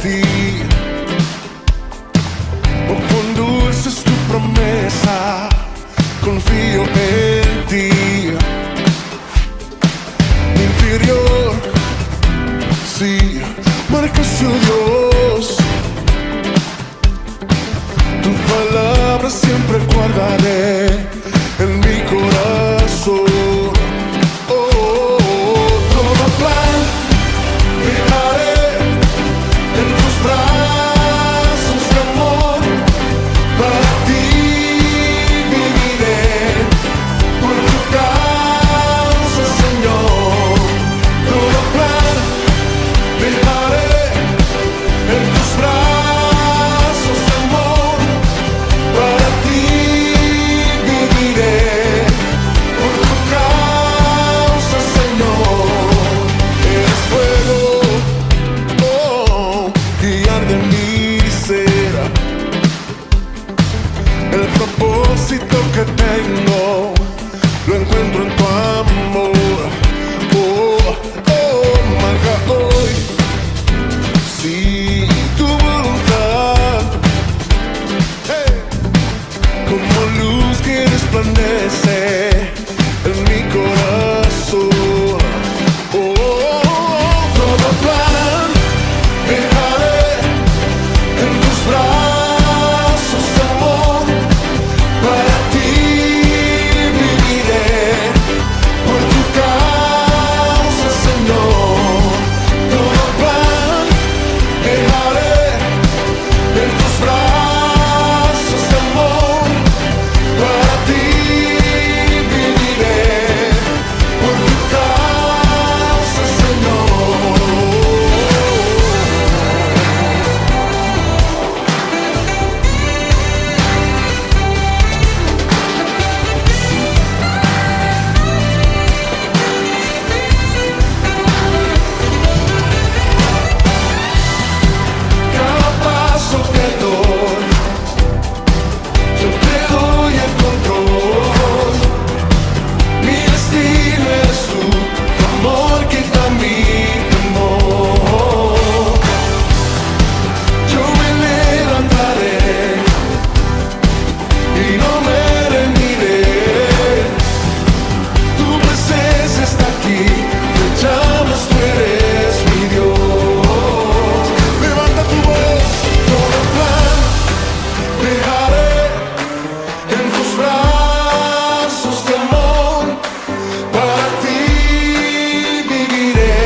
ti. Oh, cuán dulce es tu promesa, confío en ti. Mi interior, sí, marca su Dios. Tu palabra siempre guardaré en mi corazón. Todo plan dejaré en tus brazos de amor. Para ti viviré, por tu causa, Señor. Todo plan dejaré en tus brazos de amor. Para ti viviré, por tu causa, Señor. Eres fuego, que arde en mi ser. El propósito que tengo lo encuentro en tu amor. Marca hoy, sí, tu voluntad. Hey. Como luz que resplandece en mi corazón. Todo plan dejaré en tus brazos de amor. Para ti viviré, por tu causa, Señor. Todo plan dejaré en tus brazos de amor. Para ti viviré, por tu causa, Señor. Cada paso que doy, yo te doy el control. Mi destino eres tú, tu amor quita mi temor. Yo me levantaré y no me rendiré. Tu presencia está aquí, te llamas, tú eres mi Dios. Levanta tu voz, todo plan dejaré en tus brazos de amor. Para ti viviré,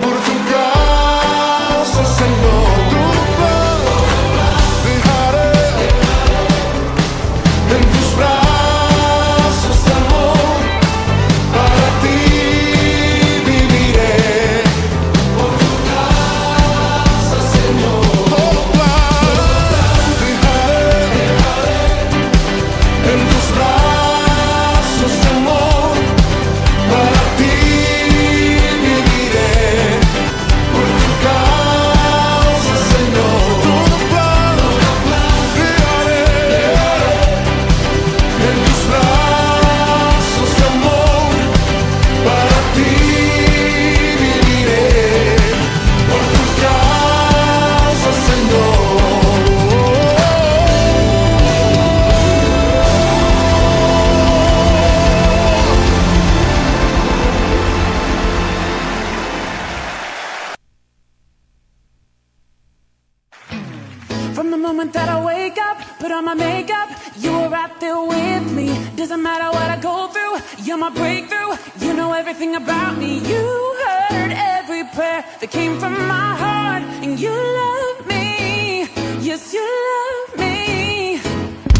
por tu causa, Señor. Tu plan dejaré en tus brazos de amor. Para ti viviré, por tu causa, Señor. Todo plan dejaré en tus brazos de amor. Para ti viviré, por tu causa, Señor. Todo plan dejaré en tus brazos de amor. Para ti viviré, por tu causa, Señor. From the moment that I wake up, put on my makeup, you were right there with me. Doesn't matter what I go through, you're my breakthrough. You know everything about me. You heard every prayer that came from my heart, and you love me. Yes, you love me.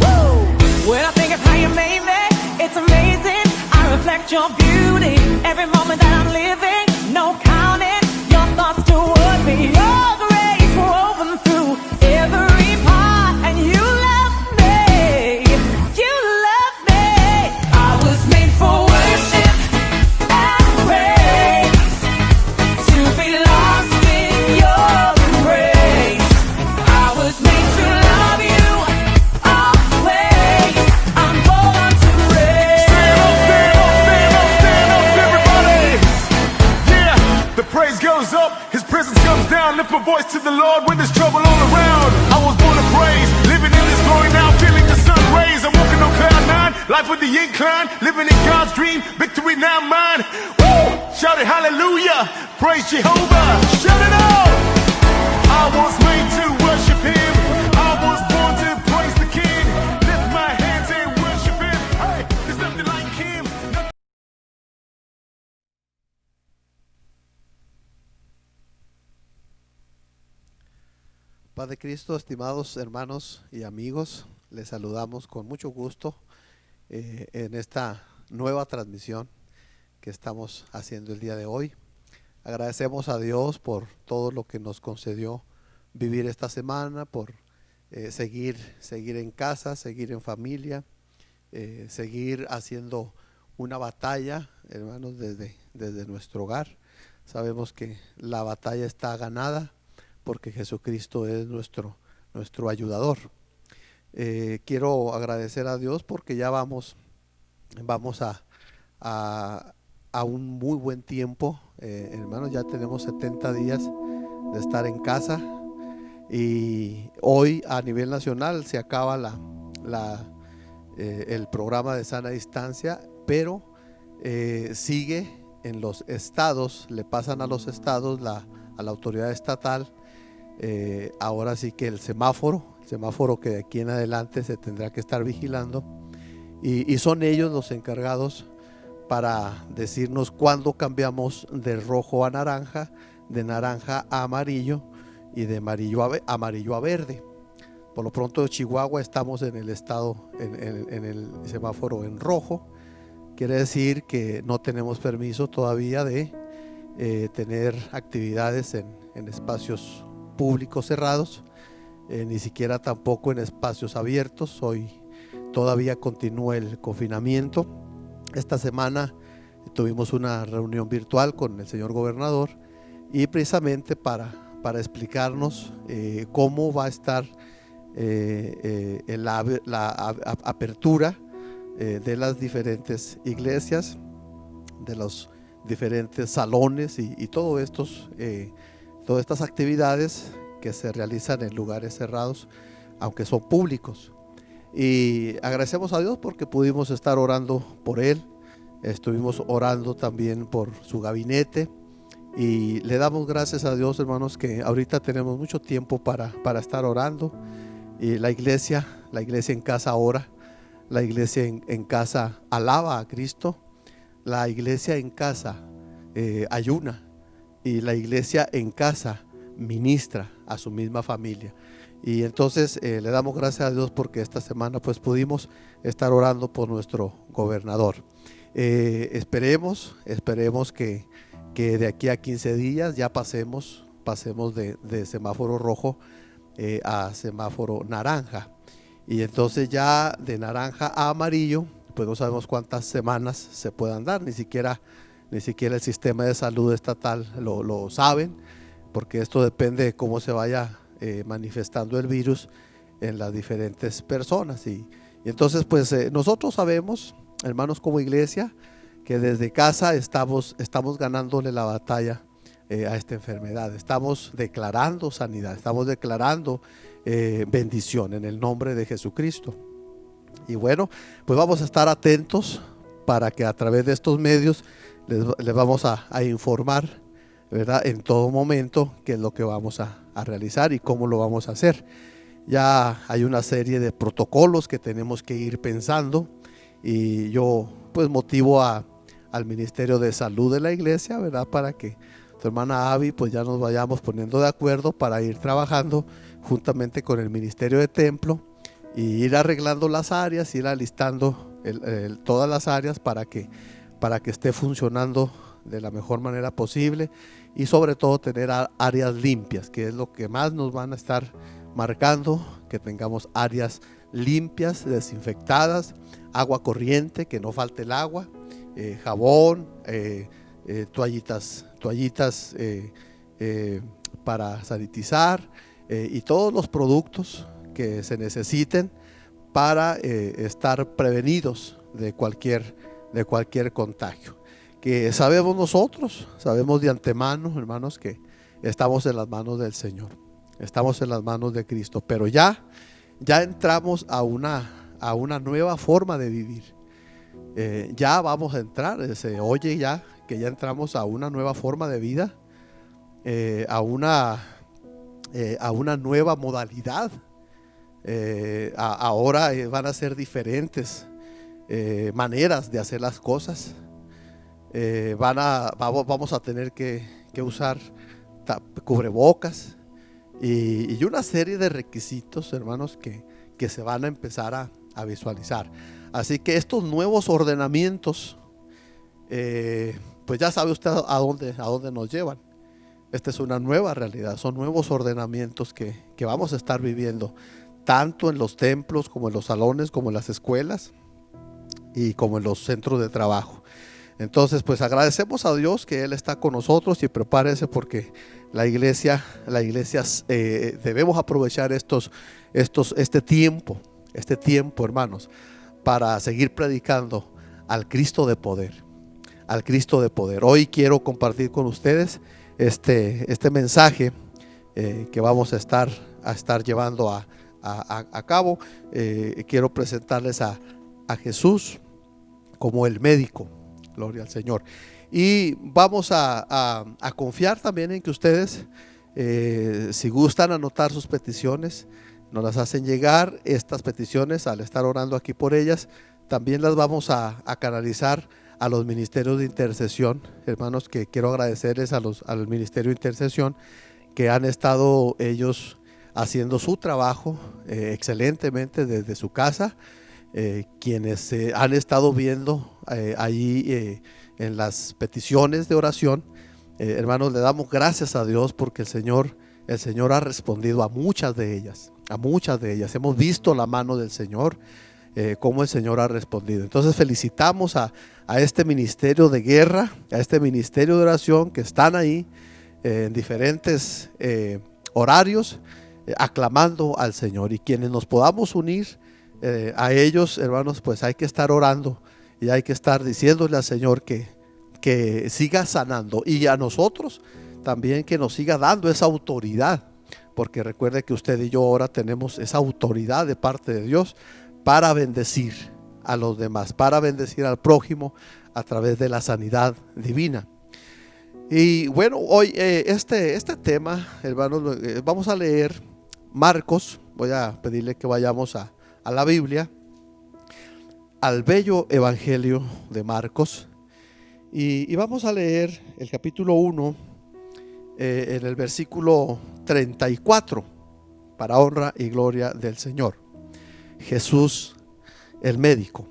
Woo! When I think of how you made me, it's amazing. I reflect your beauty every moment that I'm living. No counting your thoughts toward me. Your grace woven through every part, and you love me. You love me. I was made for worship and praise, to be lost in your embrace. I was made to love you always. I'm born to praise. Stand up, stand up, stand up, everybody. goes up, his presence comes down. Lift my voice to the Lord when there's trouble all around. I was born to praise, living in His glory now, feeling the sun rays. I'm walking on cloud nine, life with the incline, living in God's dream, victory now mine. Woo! Shout it hallelujah, praise Jehovah, shout it out. I was made to worship Him, I was born to praise the King. Lift my hands and worship Him. Hey, there's nothing like Him. Paz de Cristo, estimados hermanos y amigos, les saludamos con mucho gusto en esta nueva transmisión que estamos haciendo el día de hoy. Agradecemos a Dios por todo lo que nos concedió vivir esta semana, por seguir en casa, seguir en familia, seguir haciendo una batalla, hermanos, desde nuestro hogar. Sabemos que la batalla está ganada, porque Jesucristo es nuestro ayudador. Quiero agradecer a Dios porque ya vamos a un muy buen tiempo, hermanos. Ya tenemos 70 días de estar en casa, y hoy a nivel nacional se acaba el programa de sana distancia, pero sigue en los estados, le pasan a los estados a la autoridad estatal. Ahora sí que el semáforo que de aquí en adelante se tendrá que estar vigilando, y son ellos los encargados para decirnos cuándo cambiamos de rojo a naranja, de naranja a amarillo y de amarillo a verde. Por lo pronto, en Chihuahua estamos en el estado, en el semáforo en rojo. Quiere decir que no tenemos permiso todavía de tener actividades en espacios públicos cerrados, ni siquiera tampoco en espacios abiertos. Hoy todavía continúa el confinamiento. Esta semana tuvimos una reunión virtual con el señor gobernador, y precisamente para explicarnos cómo va a estar la apertura de las diferentes iglesias, de los diferentes salones y todas estas actividades que se realizan en lugares cerrados, aunque son públicos. Y agradecemos a Dios porque pudimos estar orando por él. Estuvimos orando también por su gabinete, y le damos gracias a Dios, hermanos, que ahorita tenemos mucho tiempo para estar orando. Y la iglesia en casa ora, la iglesia en casa alaba a Cristo, la iglesia en casa ayuna, y la iglesia en casa ministra a su misma familia. Y entonces le damos gracias a Dios porque esta semana pues pudimos estar orando por nuestro gobernador. Esperemos que de aquí a 15 días ya pasemos de semáforo rojo a semáforo naranja, y entonces ya de naranja a amarillo pues no sabemos cuántas semanas se puedan dar, ni siquiera el sistema de salud estatal lo saben, porque esto depende de cómo se vaya manifestando el virus en las diferentes personas. Y entonces pues nosotros sabemos, hermanos, como iglesia, que desde casa estamos ganándole la batalla a esta enfermedad. Estamos declarando sanidad, estamos declarando bendición en el nombre de Jesucristo. Y bueno, pues vamos a estar atentos para que a través de estos medios les vamos a informar, ¿verdad?, en todo momento qué es lo que vamos a realizar y cómo lo vamos a hacer. Ya hay una serie de protocolos que tenemos que ir pensando, y yo pues motivo al Ministerio de Salud de la iglesia, ¿verdad?, para que tu hermana Abby pues ya nos vayamos poniendo de acuerdo para ir trabajando juntamente con el Ministerio de Templo y ir arreglando las áreas, ir alistando todas las áreas para que esté funcionando de la mejor manera posible, y sobre todo tener áreas limpias, que es lo que más nos van a estar marcando, que tengamos áreas limpias, desinfectadas, agua corriente, que no falte el agua, jabón, toallitas para sanitizar, y todos los productos que se necesiten para estar prevenidos de cualquier contagio. que sabemos nosotros, sabemos de antemano, hermanos, que estamos en las manos del Señor, estamos en las manos de Cristo, pero ya entramos a una nueva forma de vivir. Ya vamos a entrar, se oye ya que ya entramos a una nueva forma de vida, a una nueva modalidad. Ahora van a ser diferentes maneras de hacer las cosas. Vamos a tener que usar cubrebocas y una serie de requisitos, hermanos, que se van a empezar a visualizar. Así que estos nuevos ordenamientos, pues ya sabe usted a dónde nos llevan. Esta es una nueva realidad, son nuevos ordenamientos que vamos a estar viviendo, tanto en los templos como en los salones, como en las escuelas y como en los centros de trabajo. Entonces, pues agradecemos a Dios que Él está con nosotros, y prepárese porque la iglesia debemos aprovechar este tiempo, hermanos, para seguir predicando al Cristo de poder, al Cristo de poder. Hoy quiero compartir con ustedes este mensaje que vamos a estar llevando a cabo. Quiero presentarles a Jesús como el médico. Gloria al Señor. Y vamos a confiar también en que ustedes, si gustan anotar sus peticiones, nos las hacen llegar. Estas peticiones, al estar orando aquí por ellas, también las vamos a canalizar a los ministerios de intercesión. Hermanos, que quiero agradecerles al ministerio de intercesión, que han estado ellos haciendo su trabajo excelentemente desde su casa. Quienes han estado viendo ahí en las peticiones de oración, hermanos, le damos gracias a Dios porque el Señor ha respondido a muchas de ellas. Hemos visto la mano del Señor, cómo el Señor ha respondido. Entonces felicitamos a este ministerio de guerra, a este ministerio de oración, que están ahí en diferentes horarios, aclamando al Señor. Y quienes nos podamos unir a ellos, hermanos, pues hay que estar orando y hay que estar diciéndole al Señor que siga sanando, y a nosotros también que nos siga dando esa autoridad, porque recuerde que usted y yo ahora tenemos esa autoridad de parte de Dios para bendecir a los demás, para bendecir al prójimo a través de la sanidad divina. Y bueno, hoy este tema, hermanos, vamos a leer Marcos. Voy a pedirle que vayamos a la Biblia, al bello evangelio de Marcos, y vamos a leer el capítulo 1 en el versículo 34, para honra y gloria del Señor. Jesús el médico.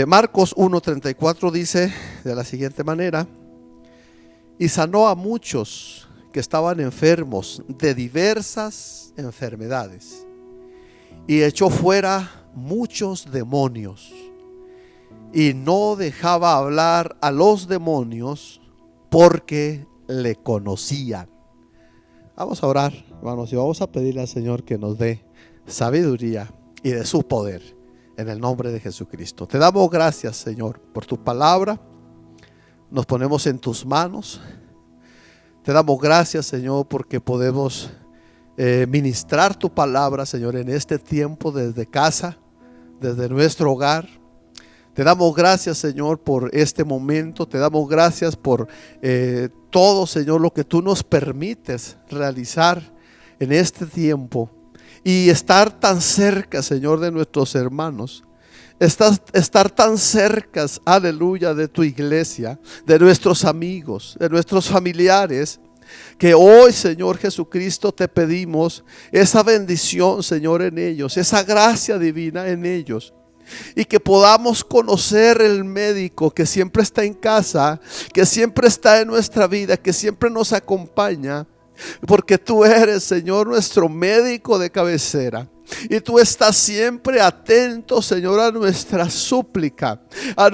Marcos 1:34 dice de la siguiente manera: y sanó a muchos que estaban enfermos de diversas enfermedades, y echó fuera muchos demonios, y no dejaba hablar a los demonios porque le conocían. Vamos a orar, hermanos, y vamos a pedirle al Señor que nos dé sabiduría y de su poder, en el nombre de Jesucristo. Te damos gracias, Señor, por tu palabra. Nos ponemos en tus manos. Te damos gracias, Señor, porque podemos ministrar tu palabra, Señor, en este tiempo, desde casa, desde nuestro hogar. Te damos gracias, Señor, por este momento. Te damos gracias por todo, Señor, lo que tú nos permites realizar en este tiempo, y estar tan cerca, Señor, de nuestros hermanos. Estar tan cerca, aleluya, de tu iglesia, de nuestros amigos, de nuestros familiares, que hoy, Señor Jesucristo, te pedimos esa bendición, Señor, en ellos, esa gracia divina en ellos, y que podamos conocer el médico que siempre está en casa, que siempre está en nuestra vida, que siempre nos acompaña, porque tú eres, Señor, nuestro médico de cabecera. Y tú estás siempre atento, Señor, a nuestra súplica, a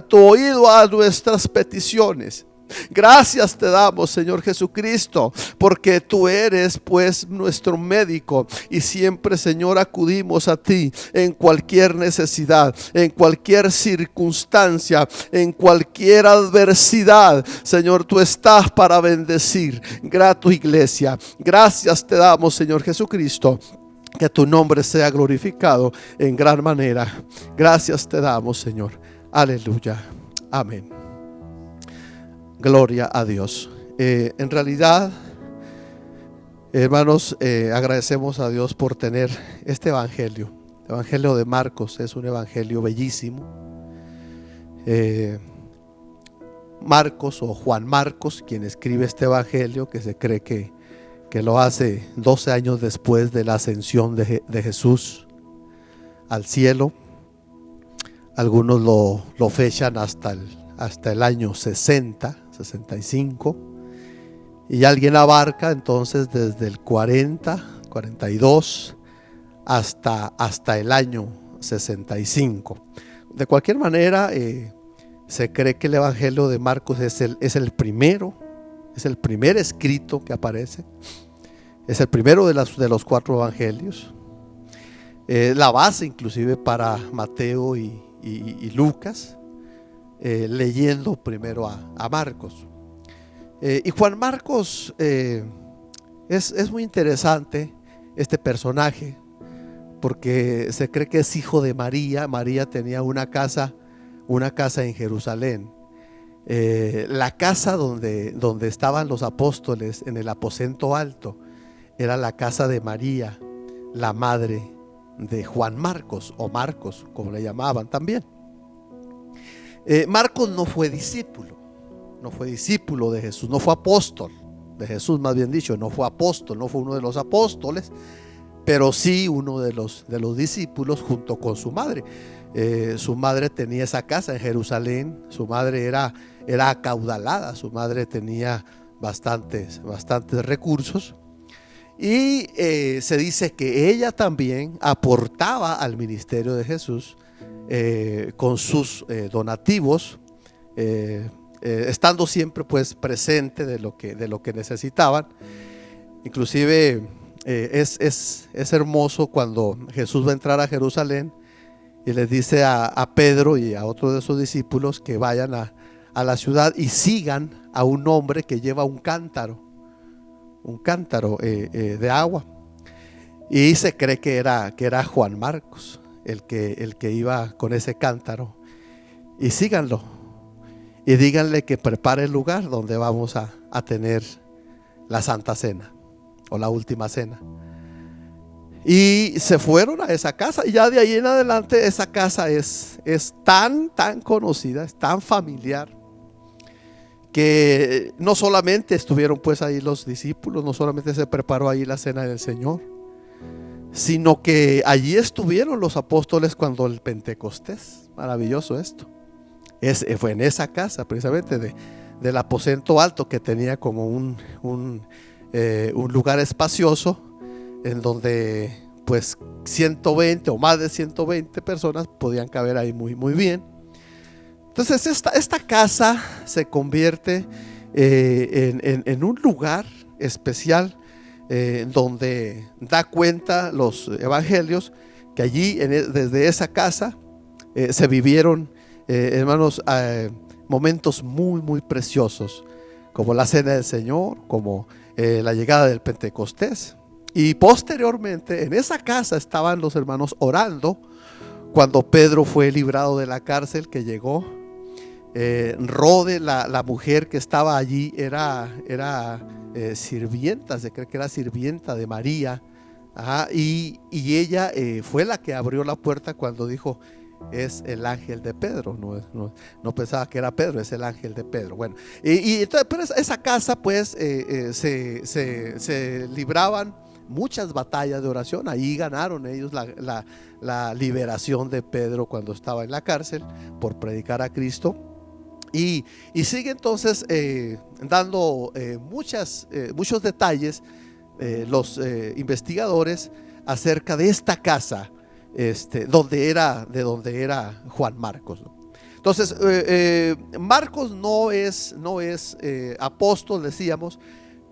tu oído, a nuestras peticiones. Gracias te damos, Señor Jesucristo, porque tú eres pues nuestro médico y siempre, Señor, acudimos a ti en cualquier necesidad, en cualquier circunstancia, en cualquier adversidad. Señor, tú estás para bendecir tu iglesia. Gracias te damos, Señor Jesucristo. Que tu nombre sea glorificado en gran manera. Gracias te damos, Señor. Aleluya. Amén. Gloria a Dios. En realidad, hermanos, agradecemos a Dios por tener este evangelio. El evangelio de Marcos es un evangelio bellísimo. Marcos o Juan Marcos, quien escribe este evangelio, que se cree que lo hace 12 años después de la ascensión de Jesús al cielo. Algunos lo fechan hasta el año 60, 65. Y alguien abarca entonces desde el 40, 42 hasta el año 65. De cualquier manera, se cree que el evangelio de Marcos es el primero. Es el primer escrito que aparece. Es el primero de los 4 evangelios. La base inclusive para Mateo y Lucas, leyendo primero a Marcos. Y Juan Marcos es muy interesante este personaje, porque se cree que es hijo de María. María tenía una casa en Jerusalén. La casa donde estaban los apóstoles en el aposento alto era la casa de María, la madre de Juan Marcos, o Marcos, como le llamaban también. Marcos no fue discípulo de Jesús, no fue apóstol de Jesús, más bien dicho, no fue apóstol, no fue uno de los apóstoles, pero sí uno de los discípulos junto con su madre. Su madre tenía esa casa en Jerusalén. Su madre era acaudalada, su madre tenía bastantes recursos, y se dice que ella también aportaba al ministerio de Jesús con sus donativos, estando siempre pues presente de lo que necesitaban. Inclusive es hermoso cuando Jesús va a entrar a Jerusalén y les dice a Pedro y a otros de sus discípulos que vayan a la ciudad y sigan a un hombre que lleva un cántaro de agua. Y se cree que era Juan Marcos el que iba con ese cántaro. Y síganlo y díganle que prepare el lugar donde vamos a tener la Santa Cena o la Última Cena. Y se fueron a esa casa, y ya de ahí en adelante esa casa es tan conocida, es tan familiar, que no solamente estuvieron pues ahí los discípulos, no solamente se preparó ahí la cena del Señor, sino que allí estuvieron los apóstoles cuando el Pentecostés. Maravilloso esto. Fue en esa casa precisamente del aposento alto, que tenía como un lugar espacioso en donde pues 120 o más de 120 personas podían caber ahí muy bien. Entonces esta casa se convierte en un lugar especial, donde da cuenta los evangelios que allí desde esa casa se vivieron, hermanos, momentos muy preciosos, como la cena del Señor, como la llegada del Pentecostés. Y posteriormente en esa casa estaban los hermanos orando cuando Pedro fue librado de la cárcel, que llegó. Rode, la mujer que estaba allí, era sirvienta, se cree que era sirvienta de María. Y ella fue la que abrió la puerta cuando dijo: es el ángel de Pedro. No pensaba que era Pedro, es el ángel de Pedro. Bueno, y entonces, pero esa casa pues se libraban muchas batallas de oración. Ahí ganaron ellos la liberación de Pedro cuando estaba en la cárcel por predicar a Cristo. Y sigue entonces dando muchos detalles los investigadores acerca de esta casa, de donde era Juan Marcos, ¿no? Entonces, Marcos no es apóstol, decíamos,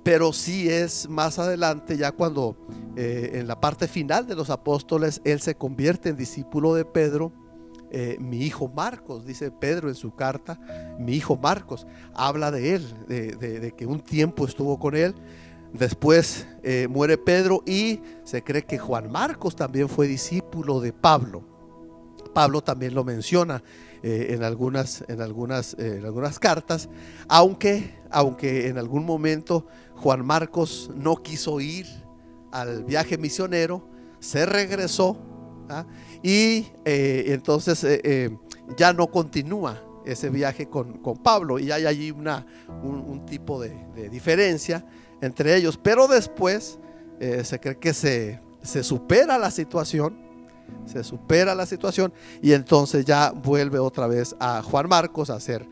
pero sí es más adelante, ya cuando en la parte final de los apóstoles, él se convierte en discípulo de Pedro. Mi hijo Marcos, dice Pedro en su carta, mi hijo Marcos, habla de él, de que un tiempo estuvo con él. Después muere Pedro y se cree que Juan Marcos también fue discípulo de Pablo. Pablo también lo menciona en algunas cartas, aunque en algún momento Juan Marcos no quiso ir al viaje misionero, se regresó, ¿ah? Y entonces ya no continúa ese viaje con Pablo, y hay allí un tipo de diferencia entre ellos, pero después se cree que se supera la situación. Se supera la situación y entonces ya vuelve otra vez a Juan Marcos a ser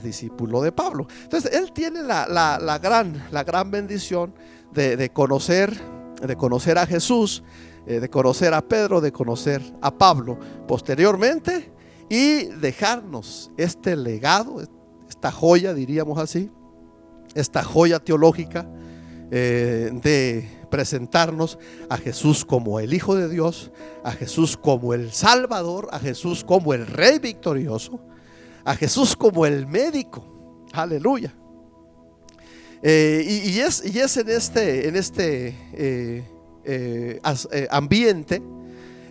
discípulo de Pablo. Entonces él tiene la gran bendición de conocer a Jesús, de conocer a Pedro, de conocer a Pablo posteriormente, y dejarnos este legado, esta joya, diríamos así, esta joya teológica, de presentarnos a Jesús como el Hijo de Dios, a Jesús como el Salvador, a Jesús como el Rey victorioso, a Jesús como el médico. Aleluya. Y es en este ambiente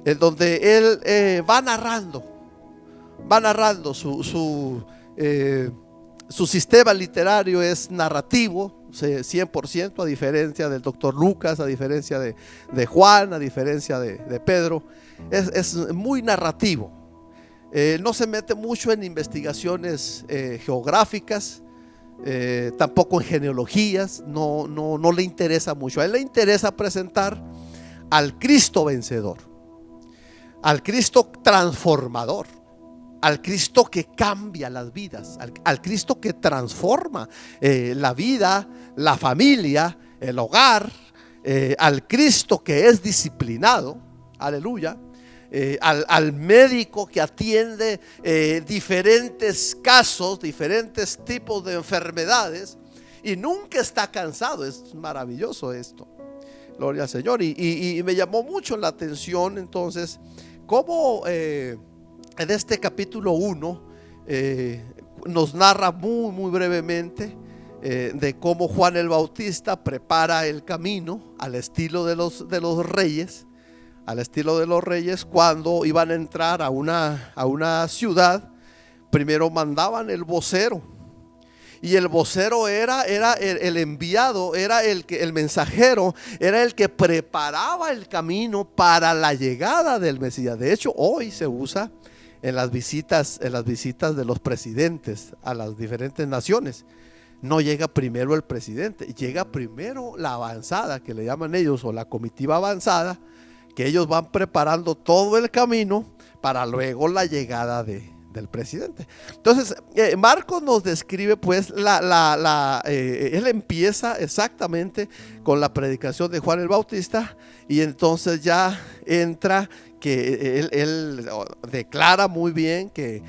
en donde él va narrando su sistema literario es narrativo 100%, a diferencia del doctor Lucas, a diferencia de Juan, a diferencia de Pedro. Es muy narrativo. No se mete mucho en investigaciones geográficas, tampoco en genealogías. No le interesa mucho. A él le interesa presentar al Cristo vencedor, al Cristo transformador, al Cristo que cambia las vidas, al Cristo que transforma la vida, la familia, el hogar, al Cristo que es disciplinado, aleluya, al médico que atiende diferentes casos, diferentes tipos de enfermedades y nunca está cansado. Es maravilloso esto, gloria al Señor. Y me llamó mucho la atención entonces cómo en este capítulo 1 nos narra muy brevemente de cómo Juan el Bautista prepara el camino al estilo de los reyes, cuando iban a entrar a una ciudad. Primero mandaban el vocero, y el vocero era el enviado, era el mensajero, era el que preparaba el camino para la llegada del Mesías. De hecho, hoy se usa en las visitas de los presidentes a las diferentes naciones. No llega primero el presidente, llega primero la avanzada, que le llaman ellos, o la comitiva avanzada, que ellos van preparando todo el camino para luego la llegada del presidente. Entonces Marcos nos describe pues él empieza exactamente con la predicación de Juan el Bautista, y entonces ya entra que él declara muy bien que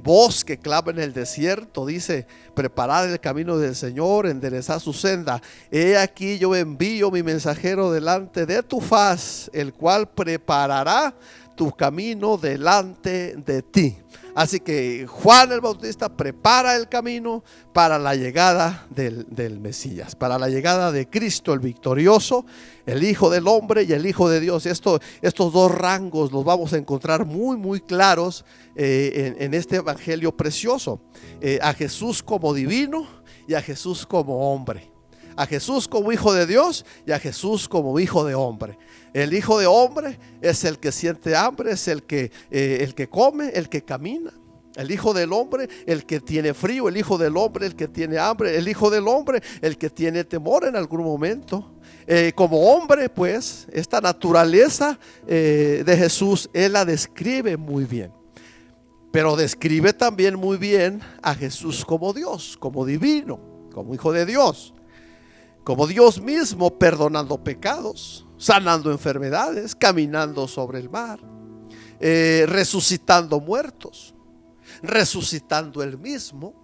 voz que clama en el desierto, dice: preparad el camino del Señor, enderezad su senda. He aquí yo envío mi mensajero delante de tu faz, el cual preparará tu camino delante de ti. Así que Juan el Bautista prepara el camino para la llegada del Mesías, para la llegada de Cristo el victorioso, el Hijo del Hombre y el Hijo de Dios. Estos dos rangos los vamos a encontrar muy claros en este evangelio precioso. A Jesús como divino y a Jesús como hombre. A Jesús como Hijo de Dios y a Jesús como Hijo de hombre. El Hijo de hombre es el que siente hambre, es el que come, el que camina. El Hijo del Hombre, el que tiene frío. El Hijo del Hombre, el que tiene hambre. El Hijo del Hombre, el que tiene temor en algún momento. Como hombre, pues, esta naturaleza de Jesús, él la describe muy bien. Pero describe también muy bien a Jesús como Dios, como divino, como Hijo de Dios, como Dios mismo, perdonando pecados, sanando enfermedades, caminando sobre el mar, resucitando muertos, resucitando Él mismo,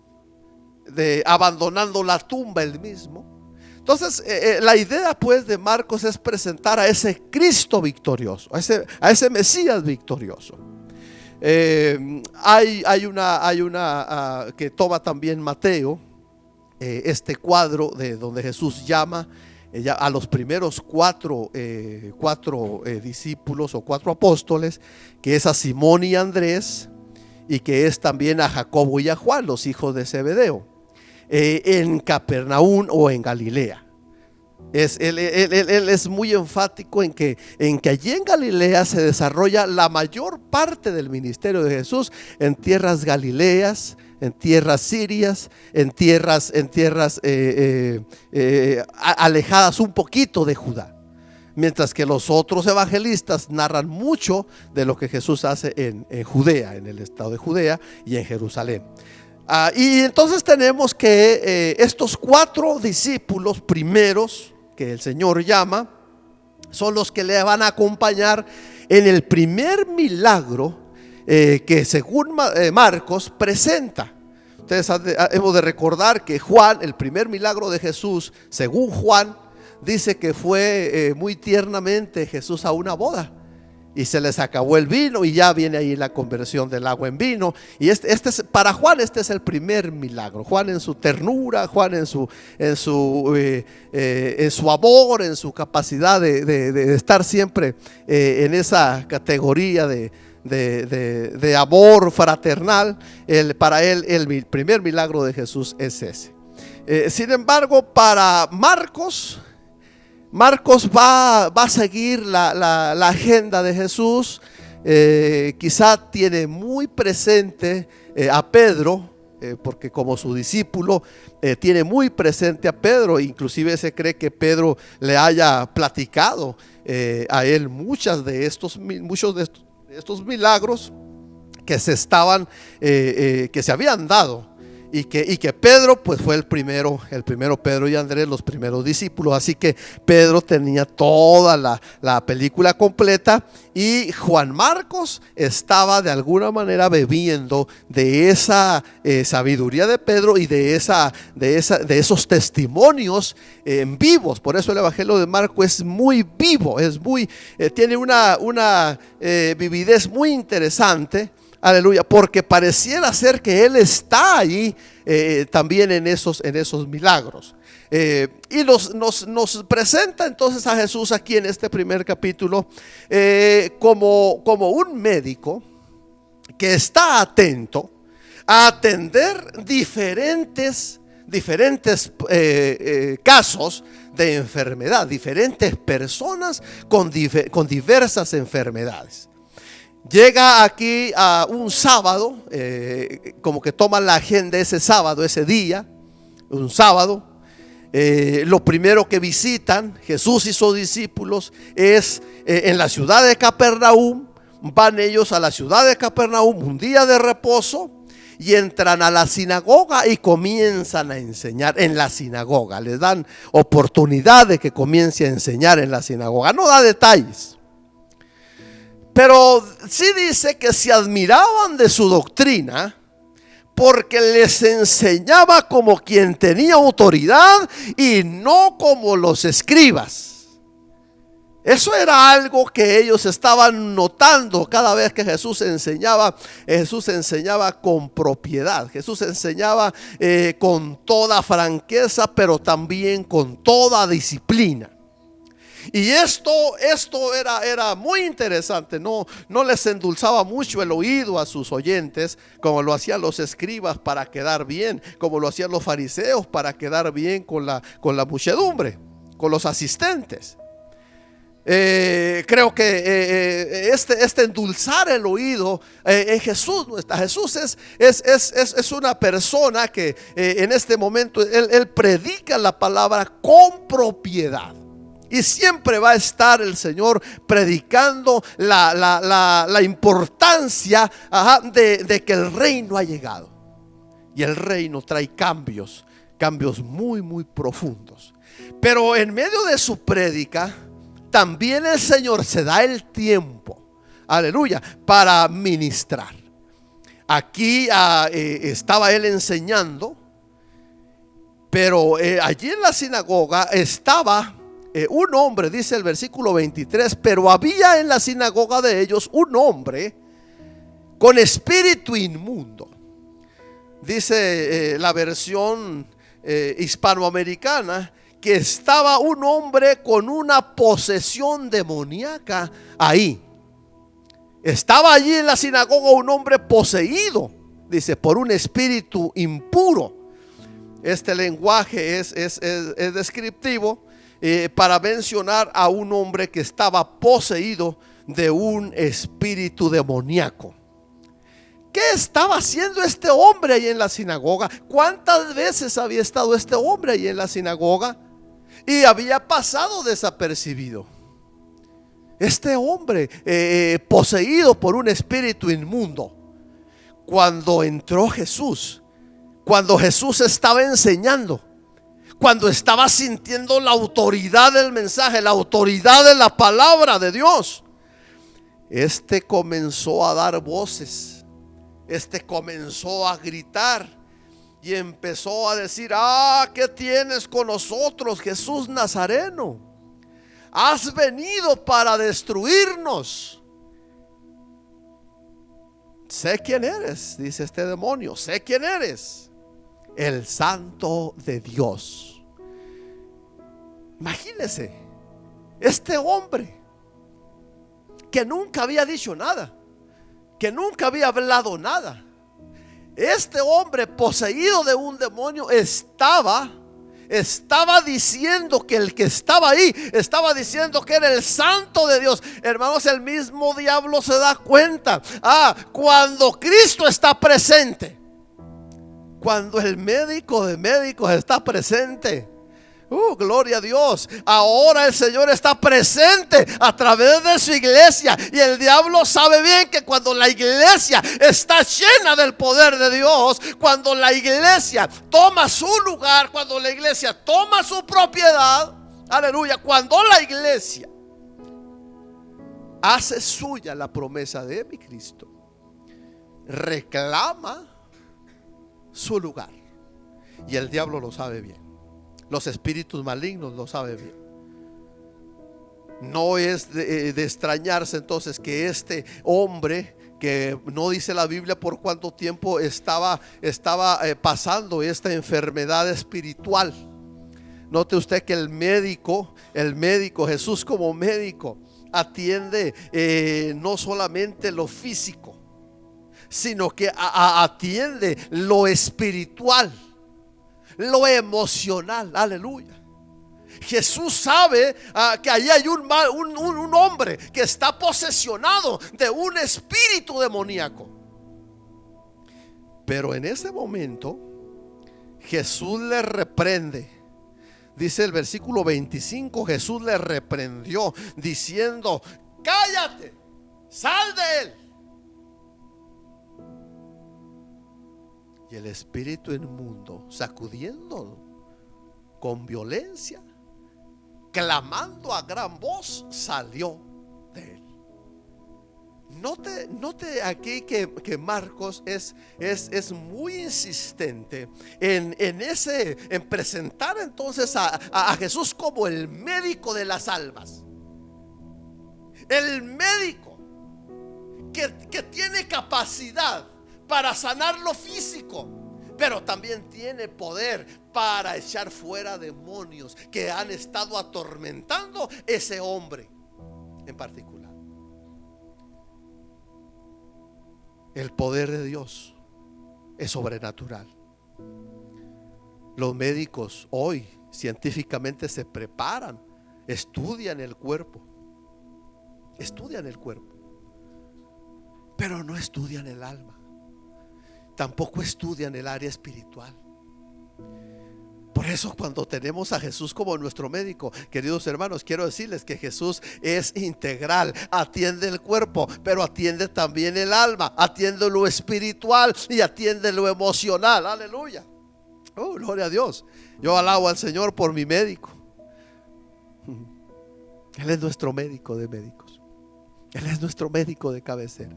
abandonando la tumba Él mismo. Entonces la idea pues de Marcos es presentar a ese Cristo victorioso, a ese Mesías victorioso. Hay una que toma también Mateo, este cuadro de donde Jesús llama a los primeros cuatro discípulos o 4 apóstoles, que es a Simón y Andrés, y que es también a Jacobo y a Juan, los hijos de Zebedeo, en Capernaum o en Galilea. Él es muy enfático en que allí en Galilea se desarrolla la mayor parte del ministerio de Jesús, en tierras galileas, en tierras sirias, en tierras alejadas un poquito de Judá. Mientras que los otros evangelistas narran mucho de lo que Jesús hace en Judea, en el estado de Judea y en Jerusalén. Y entonces tenemos que estos 4 discípulos primeros que el Señor llama son los que le van a acompañar en el primer milagro que según Marcos presenta. Ustedes hemos de recordar que Juan, el primer milagro de Jesús, según Juan, dice que fue muy tiernamente Jesús a una boda y se les acabó el vino, y ya viene ahí la conversión del agua en vino. Y para Juan este es el primer milagro. Juan en su ternura, Juan en su amor, en su capacidad de estar siempre en esa categoría de amor fraternal. Para él el primer milagro de Jesús es ese. Sin embargo, para Marcos va a seguir la agenda de Jesús. Quizá tiene muy presente a Pedro, porque como su discípulo tiene muy presente a Pedro. Inclusive se cree que Pedro le haya platicado a él muchos de estos milagros que se habían dado. Y que Pedro pues fue el primero Pedro y Andrés, los primeros discípulos. Así que Pedro tenía toda la película completa, y Juan Marcos estaba de alguna manera bebiendo de esa sabiduría de Pedro y de esos testimonios en vivos. Por eso el Evangelio de Marcos es muy vivo, tiene una vividez muy interesante. Aleluya, porque pareciera ser que Él está ahí también en esos milagros. Y nos presenta entonces a Jesús aquí en este primer capítulo como un médico que está atento a atender diferentes casos de enfermedad, diferentes personas con diversas enfermedades. Llega aquí a un sábado, como que toma la agenda ese sábado, ese día, un sábado. Lo primero que visitan Jesús y sus discípulos es en la ciudad de Capernaum. Van ellos a la ciudad de Capernaum un día de reposo y entran a la sinagoga y comienzan a enseñar en la sinagoga. Les dan oportunidad de que comience a enseñar en la sinagoga. No da detalles, pero sí dice que se admiraban de su doctrina, porque les enseñaba como quien tenía autoridad y no como los escribas. Eso era algo que ellos estaban notando cada vez que Jesús enseñaba. Jesús enseñaba con propiedad. Jesús enseñaba con toda franqueza, pero también con toda disciplina. Y esto era muy interesante. No les endulzaba mucho el oído a sus oyentes, como lo hacían los escribas para quedar bien, como lo hacían los fariseos para quedar bien con la muchedumbre, con los asistentes. Creo que este endulzar el oído en Jesús no está. Jesús es una persona que en este momento él predica la palabra con propiedad. Y siempre va a estar el Señor predicando la importancia de que el reino ha llegado. Y el reino trae cambios muy, muy profundos. Pero en medio de su prédica, también el Señor se da el tiempo, aleluya, para ministrar. Aquí estaba él enseñando, pero allí en la sinagoga estaba un hombre, dice el versículo 23, pero había en la sinagoga de ellos un hombre con espíritu inmundo. Dice la versión hispanoamericana que estaba un hombre con una posesión demoníaca ahí. Estaba allí en la sinagoga un hombre poseído, dice, por un espíritu impuro. Este lenguaje es descriptivo para mencionar a un hombre que estaba poseído de un espíritu demoníaco. ¿Qué estaba haciendo este hombre ahí en la sinagoga? ¿Cuántas veces había estado este hombre ahí en la sinagoga y había pasado desapercibido? Este hombre poseído por un espíritu inmundo, cuando entró Jesús, cuando Jesús estaba enseñando, cuando estaba sintiendo la autoridad del mensaje, la autoridad de la palabra de Dios, este comenzó a dar voces, este comenzó a gritar y empezó a decir: ¿qué tienes con nosotros, Jesús Nazareno? Has venido para destruirnos. Sé quién eres, dice este demonio, sé quién eres, el Santo de Dios. Imagínese, este hombre que nunca había dicho nada, que nunca había hablado nada, este hombre poseído de un demonio estaba diciendo que el que estaba ahí estaba diciendo que era el Santo de Dios. Hermanos, el mismo diablo se da cuenta cuando Cristo está presente, cuando el médico de médicos está presente. Gloria a Dios. Ahora el Señor está presente a través de su iglesia, y el diablo sabe bien que cuando la iglesia está llena del poder de Dios, cuando la iglesia toma su lugar, cuando la iglesia toma su propiedad, aleluya, cuando la iglesia hace suya la promesa de mi Cristo, reclama su lugar, y el diablo lo sabe bien. Los espíritus malignos lo saben bien. No es de extrañarse entonces que este hombre, que no dice la Biblia por cuánto tiempo estaba pasando esta enfermedad espiritual. Note usted que el médico, Jesús como médico, atiende no solamente lo físico, sino que atiende lo espiritual, lo emocional. Aleluya. Jesús sabe que allí hay un hombre que está posesionado de un espíritu demoníaco. Pero en ese momento Jesús le reprende. Dice el versículo 25, Jesús le reprendió diciendo: cállate, sal de él. Y el espíritu inmundo, sacudiéndolo con violencia, clamando a gran voz, salió de él. Note aquí que Marcos es muy insistente en presentar entonces a Jesús como el médico de las almas, el médico que tiene capacidad para sanar lo físico, pero también tiene poder para echar fuera demonios que han estado atormentando ese hombre en particular. El poder de Dios es sobrenatural. Los médicos hoy científicamente se preparan, estudian el cuerpo, pero no estudian el alma. Tampoco estudian el área espiritual. Por eso cuando tenemos a Jesús como nuestro médico, queridos hermanos, quiero decirles que Jesús es integral. Atiende el cuerpo, pero atiende también el alma, atiende lo espiritual y atiende lo emocional. Aleluya. Gloria a Dios. Yo alabo al Señor por mi médico. Él es nuestro médico de médicos. Él es nuestro médico de cabecera.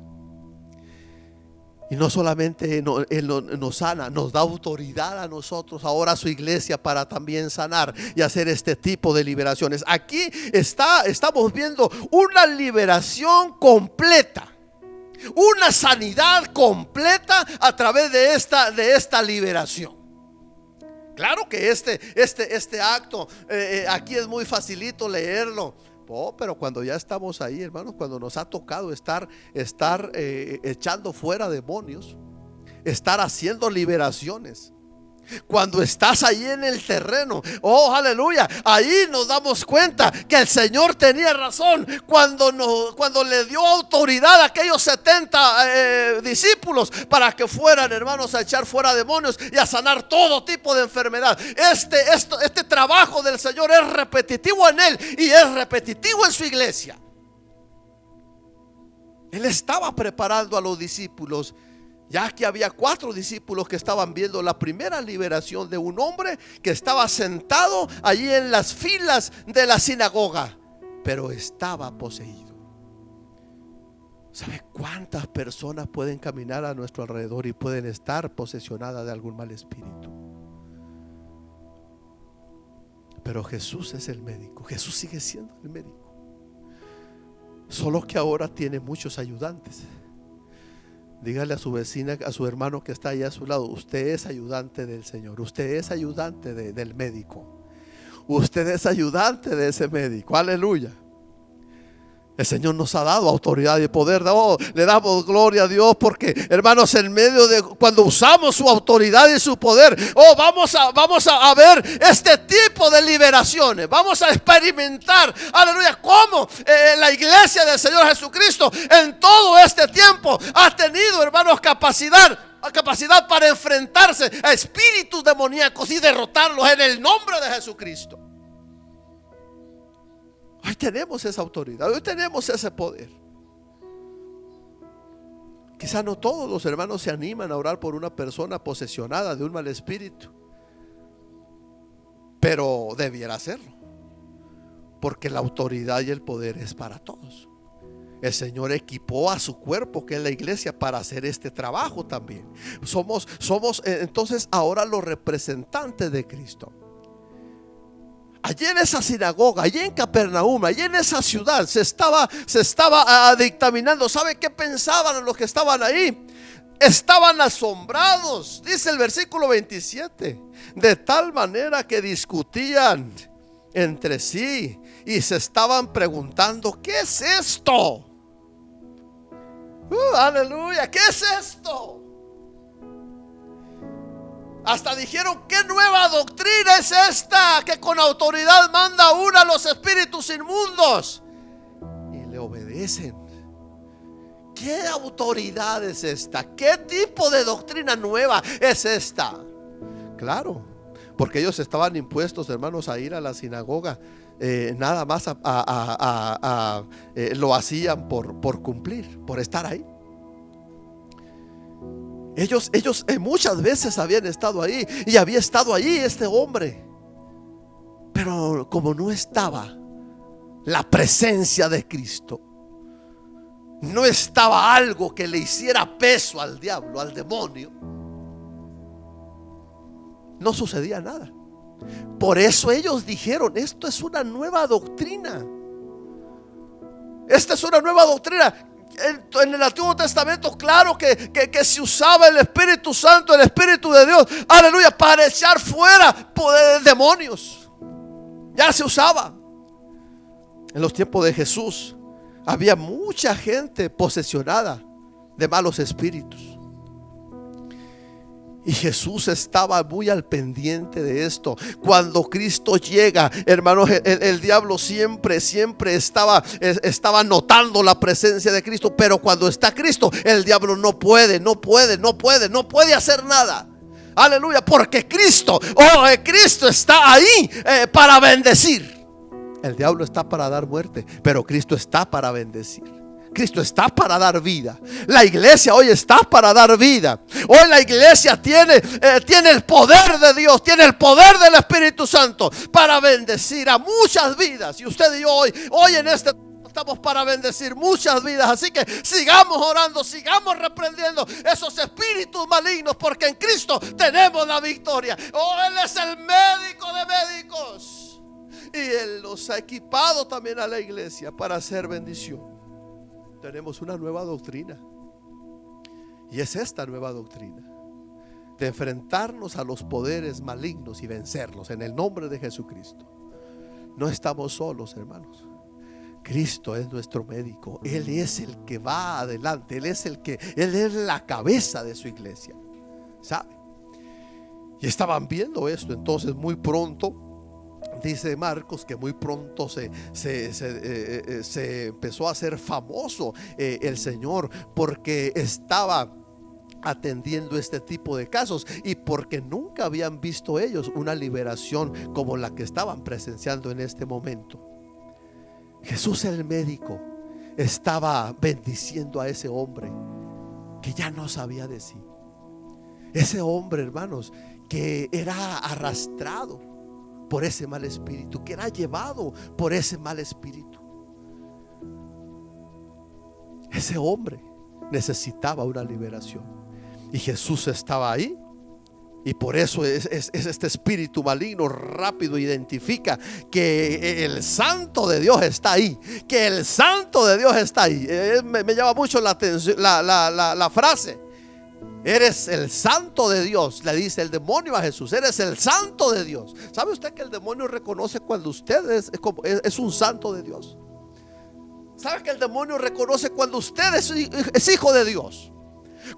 Y no solamente Él nos sana, nos da autoridad a nosotros, ahora a su iglesia, para también sanar y hacer este tipo de liberaciones. Aquí estamos viendo una liberación completa, una sanidad completa a través de esta liberación. Claro que este acto aquí es muy facilito leerlo. Pero cuando ya estamos ahí, hermanos, cuando nos ha tocado estar echando fuera demonios, estar haciendo liberaciones, cuando estás ahí en el terreno, oh aleluya, ahí nos damos cuenta que el Señor tenía razón cuando le dio autoridad a aquellos 70 discípulos para que fueran, hermanos, a echar fuera demonios y a sanar todo tipo de enfermedad. Este trabajo del Señor es repetitivo en Él y es repetitivo en su iglesia. Él estaba preparando a los discípulos, ya que había 4 discípulos que estaban viendo la primera liberación de un hombre que estaba sentado allí en las filas de la sinagoga, pero estaba poseído. ¿Sabe cuántas personas pueden caminar a nuestro alrededor y pueden estar posesionadas de algún mal espíritu? Pero Jesús es el médico. Jesús sigue siendo el médico, solo que ahora tiene muchos ayudantes. Dígale a su vecina, a su hermano que está allá a su lado: usted es ayudante del Señor, usted es ayudante del médico, usted es ayudante de ese médico. Aleluya. El Señor nos ha dado autoridad y poder. Le damos gloria a Dios porque, hermanos, en medio de cuando usamos su autoridad y su poder, vamos a ver este tipo de liberaciones. Vamos a experimentar, aleluya, cómo la iglesia del Señor Jesucristo en todo este tiempo ha tenido, hermanos, capacidad para enfrentarse a espíritus demoníacos y derrotarlos en el nombre de Jesucristo. Hoy tenemos esa autoridad, hoy tenemos ese poder. Quizá no todos los hermanos se animan a orar por una persona posesionada de un mal espíritu, pero debiera hacerlo, porque la autoridad y el poder es para todos. El Señor equipó a su cuerpo, que es la iglesia, para hacer este trabajo también. Somos entonces ahora los representantes de Cristo. Allí en esa sinagoga, allí en Capernaum, allí en esa ciudad se estaba dictaminando. ¿Sabe qué pensaban los que estaban ahí? Estaban asombrados, dice el versículo 27, de tal manera que discutían entre sí y se estaban preguntando: ¿qué es esto? Aleluya, ¿qué es esto? Hasta dijeron: ¿qué nueva doctrina es esta que con autoridad manda una a los espíritus inmundos y le obedecen? ¿Qué autoridad es esta? ¿Qué tipo de doctrina nueva es esta? Claro, porque ellos estaban impuestos, hermanos, a ir a la sinagoga. Nada más lo hacían por cumplir, por estar ahí. Ellos muchas veces habían estado ahí, y había estado ahí este hombre, pero como no estaba la presencia de Cristo, no estaba algo que le hiciera peso al diablo, al demonio, no sucedía nada. Por eso ellos dijeron: esto es una nueva doctrina. Esta es una nueva doctrina. En el Antiguo Testamento, claro que se usaba el Espíritu Santo, el Espíritu de Dios, aleluya, para echar fuera demonios. Ya se usaba. En los tiempos de Jesús había mucha gente posesionada de malos espíritus, y Jesús estaba muy al pendiente de esto. Cuando Cristo llega, hermanos, el diablo siempre estaba notando la presencia de Cristo. Pero cuando está Cristo, el diablo no puede hacer nada. Aleluya, porque Cristo está ahí para bendecir. El diablo está para dar muerte, pero Cristo está para bendecir. Cristo está para dar vida. La iglesia hoy está para dar vida. Hoy la iglesia tiene el poder de Dios, tiene el poder del Espíritu Santo para bendecir a muchas vidas. Y usted y yo hoy en esta estamos para bendecir muchas vidas. Así que sigamos orando, sigamos reprendiendo esos espíritus malignos, porque en Cristo tenemos la victoria. Oh, Él es el médico de médicos, y Él nos ha equipado también a la iglesia para hacer bendición. Tenemos una nueva doctrina, y es esta nueva doctrina de enfrentarnos a los poderes malignos y vencerlos en el nombre de Jesucristo. No estamos solos, hermanos. Cristo es nuestro médico. Él es el que va adelante. Él es la cabeza de su iglesia, ¿sabe? Y estaban viendo esto. Entonces muy pronto, dice Marcos, que muy pronto se empezó a hacer famoso el Señor, porque estaba atendiendo este tipo de casos, y porque nunca habían visto ellos una liberación como la que estaban presenciando en este momento. Jesús, el médico, estaba bendiciendo a ese hombre que ya no sabía de sí. Ese hombre, hermanos, que era arrastrado por ese mal espíritu, que era llevado por ese mal espíritu. Ese hombre necesitaba una liberación, y Jesús estaba ahí. Y por eso es este espíritu maligno rápido identifica que el santo de Dios está ahí, que el santo de Dios está ahí. Me llama mucho la atención la frase: eres el santo de Dios. Le dice el demonio a Jesús: eres el santo de Dios. ¿Sabe usted que el demonio reconoce cuando usted es un santo de Dios? ¿Sabe que el demonio reconoce cuando usted es hijo de Dios?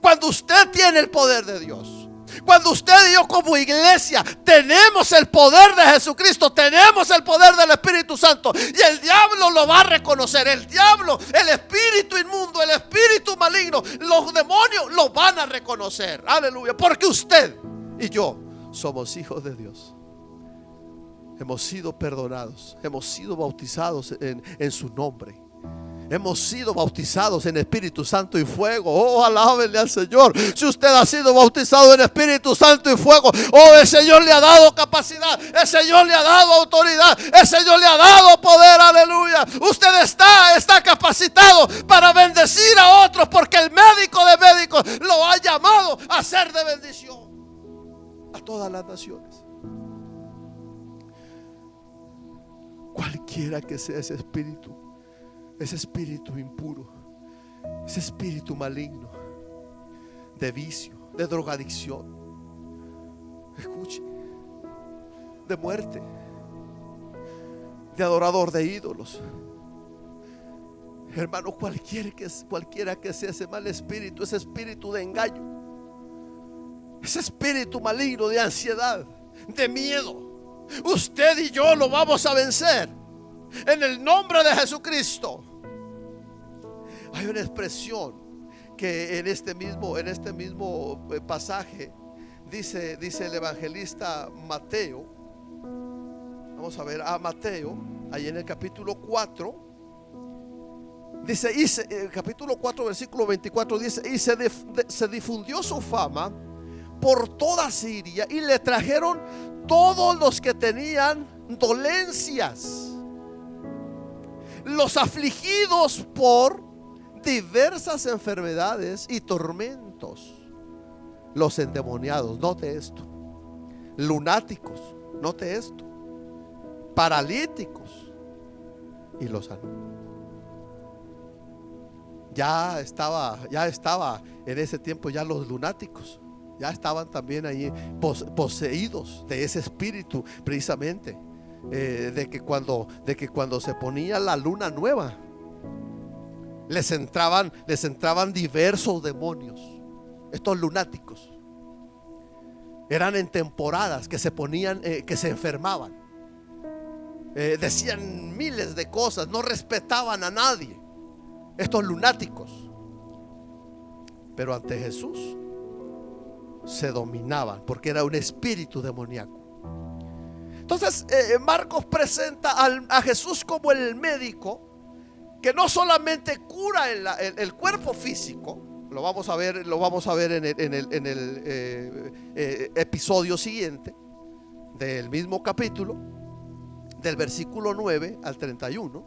Cuando usted tiene el poder de Dios. Cuando usted y yo como iglesia tenemos el poder de Jesucristo, tenemos el poder del Espíritu Santo, y el diablo lo va a reconocer. El diablo, el espíritu inmundo, el espíritu maligno, los demonios lo van a reconocer. Aleluya. Porque usted y yo somos hijos de Dios. Hemos sido perdonados, hemos sido bautizados en su nombre. Hemos sido bautizados en Espíritu Santo y fuego. Oh, alábenle al Señor. Si usted ha sido bautizado en Espíritu Santo y fuego, oh, el Señor le ha dado capacidad, el Señor le ha dado autoridad, el Señor le ha dado poder. Aleluya. Usted está capacitado para bendecir a otros, porque el médico de médicos lo ha llamado a ser de bendición a todas las naciones. Cualquiera que sea ese espíritu impuro, ese espíritu maligno de vicio, de drogadicción, escuche, de muerte, de adorador de ídolos, hermano, cualquiera que sea ese mal espíritu, ese espíritu de engaño, ese espíritu maligno de ansiedad, de miedo, usted y yo lo vamos a vencer en el nombre de Jesucristo. Hay una expresión que en este mismo pasaje dice el evangelista Mateo. Vamos a ver a Mateo, ahí en el capítulo 4. Dice, capítulo 4, versículo 24, dice: y se difundió su fama por toda Siria, y le trajeron todos los que tenían dolencias, los afligidos por diversas enfermedades y tormentos, los endemoniados, note esto, lunáticos, note esto, paralíticos, y los sanó. Ya estaba en ese tiempo ya los lunáticos, ya estaban también ahí poseídos de ese espíritu, precisamente de que cuando se ponía la luna nueva, les entraban diversos demonios. Estos lunáticos eran en temporadas que se ponían, que se enfermaban, decían miles de cosas, no respetaban a nadie, estos lunáticos. Pero ante Jesús se dominaban, porque era un espíritu demoníaco. Entonces Marcos presenta a Jesús como el médico que no solamente cura el cuerpo físico. Lo vamos a ver en el episodio siguiente del mismo capítulo, del versículo 9 al 31.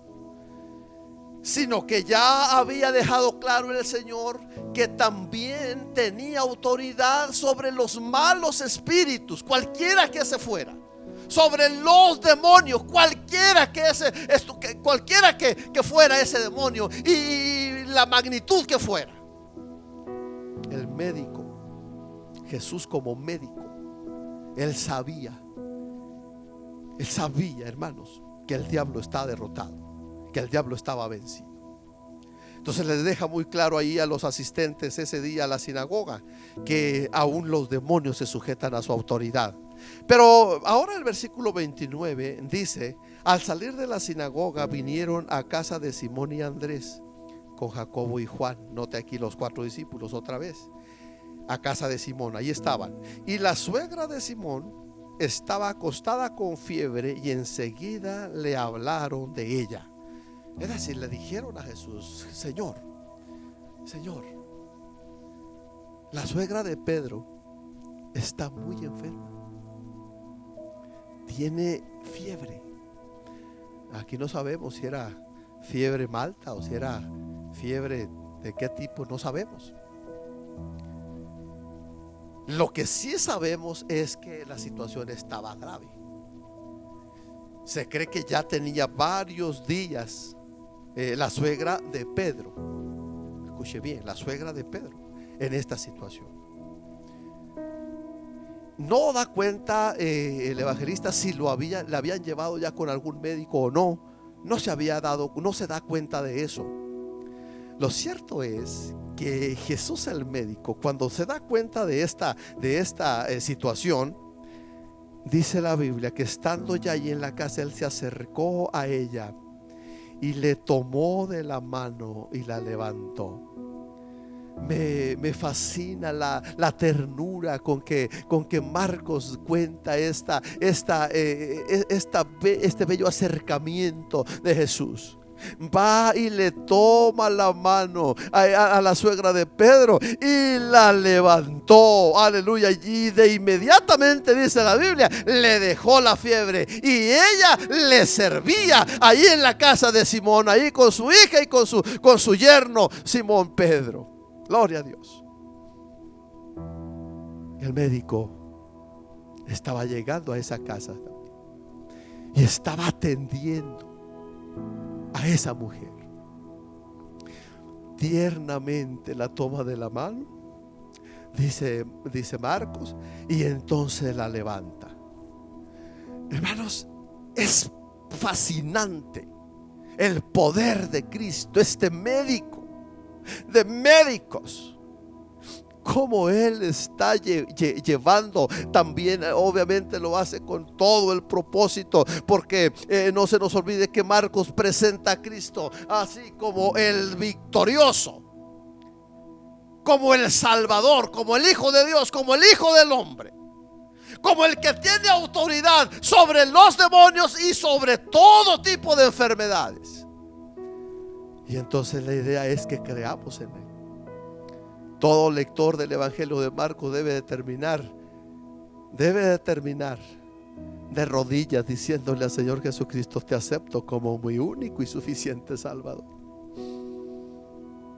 sino que ya había dejado claro el Señor que también tenía autoridad sobre los malos espíritus, cualquiera que se fuera, sobre los demonios, cualquiera que fuera ese demonio y la magnitud que fuera. El médico, Jesús como médico, Él sabía, hermanos, que el diablo está derrotado, que el diablo estaba vencido. Entonces les deja muy claro ahí a los asistentes ese día a la sinagoga que aún los demonios se sujetan a su autoridad. Pero ahora el versículo 29 dice: al salir de la sinagoga vinieron a casa de Simón y Andrés con Jacobo y Juan. Note aquí los 4 discípulos otra vez. A casa de Simón, ahí estaban. Y la suegra de Simón estaba acostada con fiebre y enseguida le hablaron de ella. Es decir, le dijeron a Jesús: Señor, la suegra de Pedro está muy enferma, tiene fiebre. Aquí no sabemos si era fiebre malta o si era fiebre de qué tipo, no sabemos. Lo que sí sabemos es que la situación estaba grave. Se cree que ya tenía varios días la suegra de Pedro, escuche bien, la suegra de Pedro en esta situación. No da cuenta el evangelista si le habían llevado ya con algún médico o no. No se da cuenta de eso. Lo cierto es que Jesús, el médico, cuando se da cuenta de esta situación, dice la Biblia que estando ya allí en la casa, Él se acercó a ella y le tomó de la mano y la levantó. Me fascina la ternura con que Marcos cuenta este bello acercamiento de Jesús. Va y le toma la mano a la suegra de Pedro y la levantó, aleluya, y de inmediatamente, dice la Biblia, le dejó la fiebre y ella le servía ahí en la casa de Simón, ahí con su hija y con su yerno Simón Pedro. Gloria a Dios. El médico estaba llegando a esa casa y estaba atendiendo a esa mujer. Tiernamente la toma de la mano, dice Marcos, y entonces la levanta. Hermanos, es fascinante el poder de Cristo, este médico de médicos, como Él está llevando también. Obviamente lo hace con todo el propósito, porque no se nos olvide que Marcos presenta a Cristo así como el victorioso, como el Salvador, como el Hijo de Dios, como el Hijo del Hombre, como el que tiene autoridad sobre los demonios y sobre todo tipo de enfermedades. Y entonces la idea es que creamos en Él. Todo lector del Evangelio de Marcos debe de terminar de rodillas diciéndole al Señor Jesucristo: te acepto como mi único y suficiente Salvador.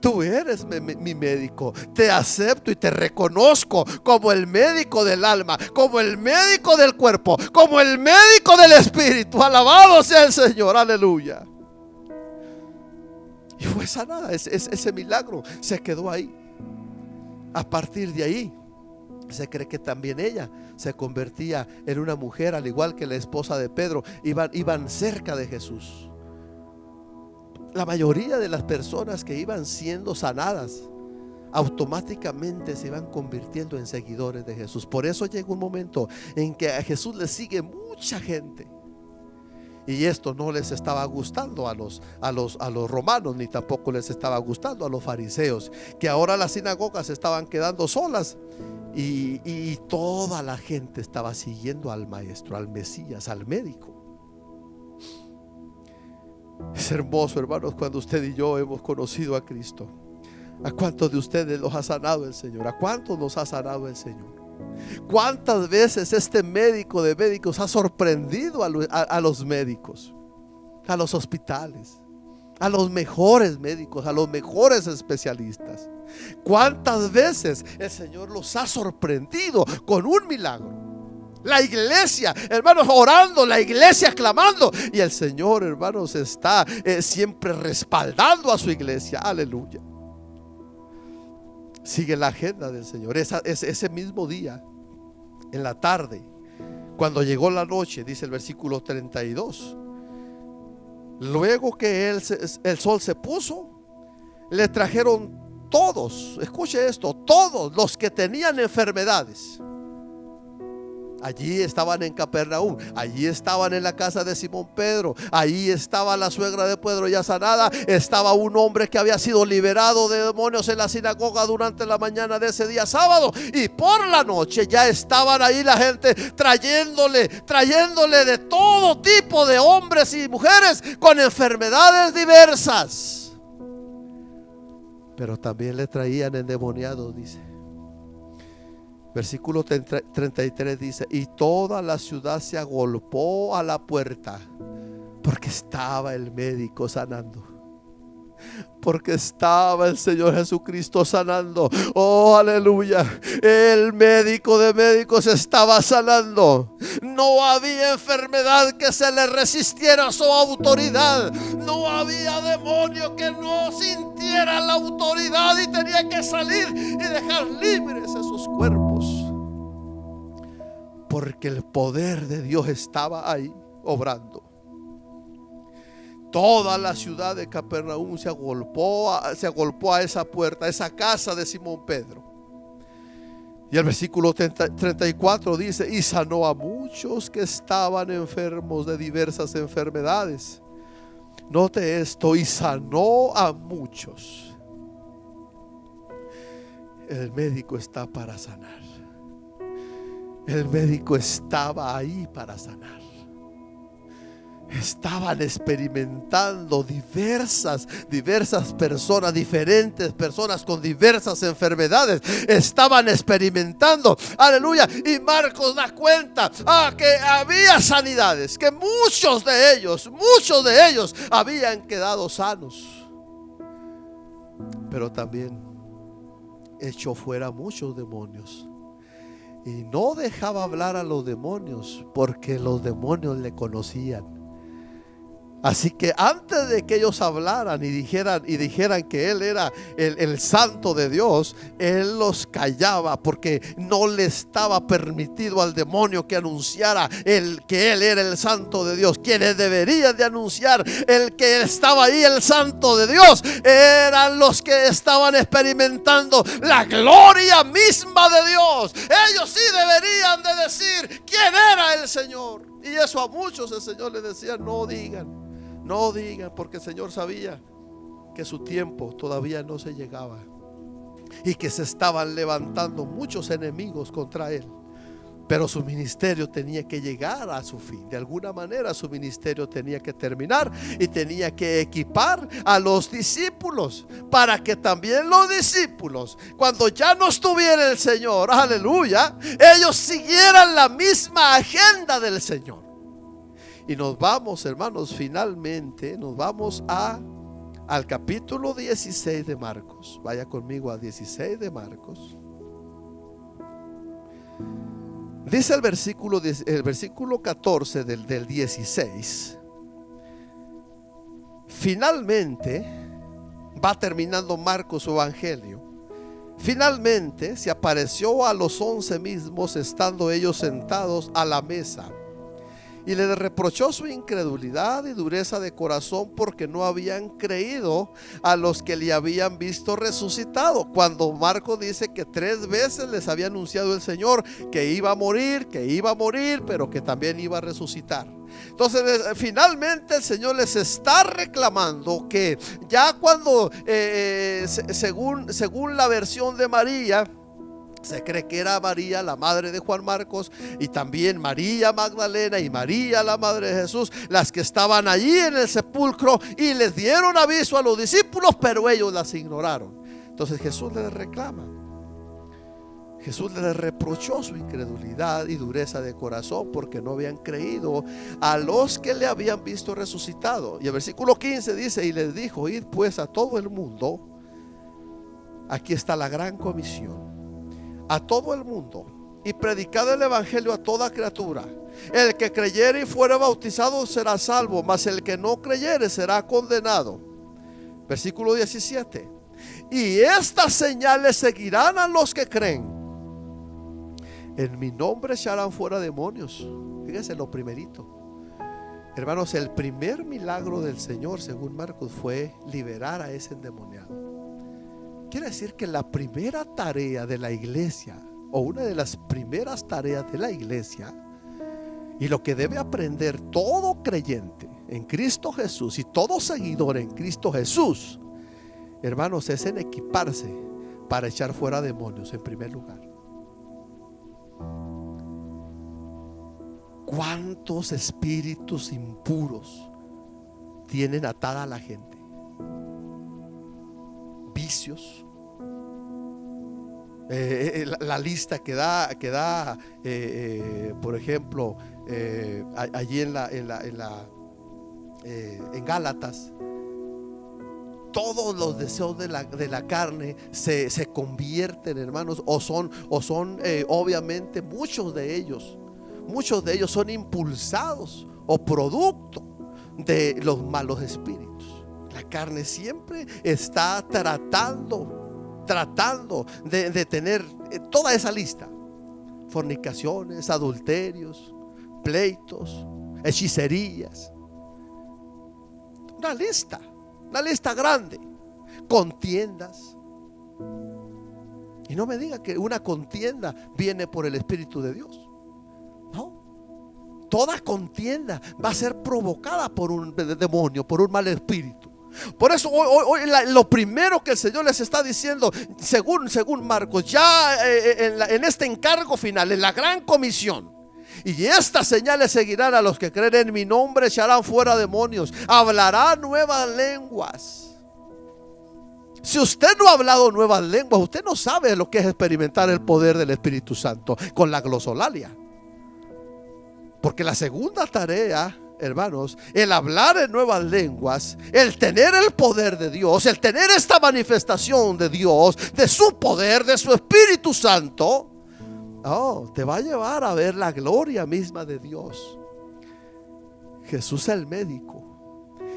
Tú eres mi médico. Te acepto y te reconozco como el médico del alma, como el médico del cuerpo, como el médico del espíritu. Alabado sea el Señor, aleluya. Y fue sanada. Ese milagro se quedó ahí. A partir de ahí se cree que también ella se convertía en una mujer, al igual que la esposa de Pedro. Iban cerca de Jesús. La mayoría de las personas que iban siendo sanadas automáticamente se iban convirtiendo en seguidores de Jesús. Por eso llega un momento en que a Jesús le sigue mucha gente. Y esto no les estaba gustando a los romanos, ni tampoco les estaba gustando a los fariseos, que ahora las sinagogas estaban quedando solas y toda la gente estaba siguiendo al maestro, al Mesías, al médico. Es hermoso, hermanos, cuando usted y yo hemos conocido a Cristo. ¿A cuántos de ustedes los ha sanado el Señor? ¿A cuántos nos ha sanado el Señor? ¿Cuántas veces este médico de médicos ha sorprendido a los médicos, a los hospitales, a los mejores médicos, a los mejores especialistas. ¿Cuántas veces el Señor los ha sorprendido con un milagro? La iglesia, hermanos, orando, la iglesia clamando, y el Señor, hermanos, está siempre respaldando a su iglesia. Aleluya. Sigue la agenda del Señor. Ese mismo día, en la tarde, cuando llegó la noche, dice el versículo 32, luego que el sol se puso, le trajeron todos, escuche esto, todos los que tenían enfermedades. Allí estaban en Capernaum, allí estaban en la casa de Simón Pedro, allí estaba la suegra de Pedro ya sanada, estaba un hombre que había sido liberado de demonios en la sinagoga durante la mañana de ese día sábado, y por la noche ya estaban ahí la gente trayéndole de todo tipo de hombres y mujeres con enfermedades diversas, pero también le traían endemoniados, dice. Versículo 33 dice: y toda la ciudad se agolpó a la puerta, porque estaba el médico sanando, porque estaba el Señor Jesucristo sanando. Oh, aleluya. El médico de médicos estaba sanando. No había enfermedad que se le resistiera a su autoridad. No había demonio que no sintiera la autoridad y tenía que salir y dejar libres esos cuerpos, porque el poder de Dios estaba ahí obrando. Toda la ciudad de Capernaum se agolpó a esa puerta, a esa casa de Simón Pedro. Y el versículo 34 dice: y sanó a muchos que estaban enfermos de diversas enfermedades. Note esto: y sanó a muchos. El médico está para sanar. El médico estaba ahí para sanar. Estaban experimentando diversas personas, diferentes personas con diversas enfermedades. Estaban experimentando, aleluya. Y Marcos da cuenta que había sanidades, que muchos de ellos habían quedado sanos, pero también echó fuera muchos demonios. Y no dejaba hablar a los demonios, porque los demonios le conocían. Así que antes de que ellos hablaran y dijeran que Él era el santo de Dios, Él los callaba, porque no le estaba permitido al demonio que anunciara que Él era el santo de Dios. Quienes deberían de anunciar el que estaba ahí, el santo de Dios, eran los que estaban experimentando la gloria misma de Dios. Ellos sí deberían de decir quién era el Señor. Y eso a muchos el Señor les decía: no digan, porque el Señor sabía que su tiempo todavía no se llegaba y que se estaban levantando muchos enemigos contra Él. Pero su ministerio tenía que llegar a su fin. De alguna manera su ministerio tenía que terminar, y tenía que equipar a los discípulos para que también los discípulos, cuando ya no estuviera el Señor, aleluya, ellos siguieran la misma agenda del Señor. Y nos vamos, hermanos, finalmente nos vamos al capítulo 16 de Marcos. Vaya conmigo a 16 de Marcos. Dice el versículo 14 del 16. Finalmente va terminando Marcos su evangelio. Finalmente se apareció a los 11 mismos, estando ellos sentados a la mesa. Y le reprochó su incredulidad y dureza de corazón, porque no habían creído a los que le habían visto resucitado. Cuando Marcos dice que 3 veces les había anunciado el Señor que iba a morir, pero que también iba a resucitar. Entonces finalmente el Señor les está reclamando que ya cuando según la versión de María, se cree que era María, la madre de Juan Marcos, y también María Magdalena y María, la madre de Jesús, las que estaban allí en el sepulcro, y les dieron aviso a los discípulos, pero ellos las ignoraron. Entonces Jesús les reclama: Jesús les reprochó su incredulidad y dureza de corazón porque no habían creído a los que le habían visto resucitado. Y el versículo 15 dice: y les dijo: id pues a todo el mundo. Aquí está la gran comisión: a todo el mundo, y predicad el evangelio a toda criatura. El que creyere y fuere bautizado será salvo, mas el que no creyere será condenado. Versículo 17: y estas señales seguirán a los que creen. En mi nombre echarán fuera demonios. Fíjense lo primerito, hermanos, el primer milagro del Señor, según Marcos, fue liberar a ese endemoniado. Quiere decir que la primera tarea de la iglesia, o una de las primeras tareas de la iglesia, y lo que debe aprender todo creyente en Cristo Jesús y todo seguidor en Cristo Jesús, hermanos, es en equiparse para echar fuera demonios en primer lugar. ¿Cuántos espíritus impuros tienen atada a la gente? Vicios. La lista que da por ejemplo, allí en Gálatas, todos los deseos de la carne se convierten, hermanos, o son obviamente muchos de ellos son impulsados o producto de los malos espíritus. La carne siempre está tratando de tener toda esa lista: fornicaciones, adulterios, pleitos, hechicerías. Una lista grande. Contiendas. Y no me diga que una contienda viene por el Espíritu de Dios. No. Toda contienda va a ser provocada por un demonio, por un mal espíritu. Por eso hoy lo primero que el Señor les está diciendo, según Marcos, ya en este encargo final, en la gran comisión: y estas señales seguirán a los que creen en mi nombre, echarán fuera demonios, hablarán nuevas lenguas. Si usted no ha hablado nuevas lenguas, usted no sabe lo que es experimentar el poder del Espíritu Santo con la glosolalia. Porque la segunda tarea, hermanos, el hablar en nuevas lenguas, el tener el poder de Dios, el tener esta manifestación de Dios, de su poder, de su Espíritu Santo, te va a llevar a ver la gloria misma de Dios. Jesús, el médico,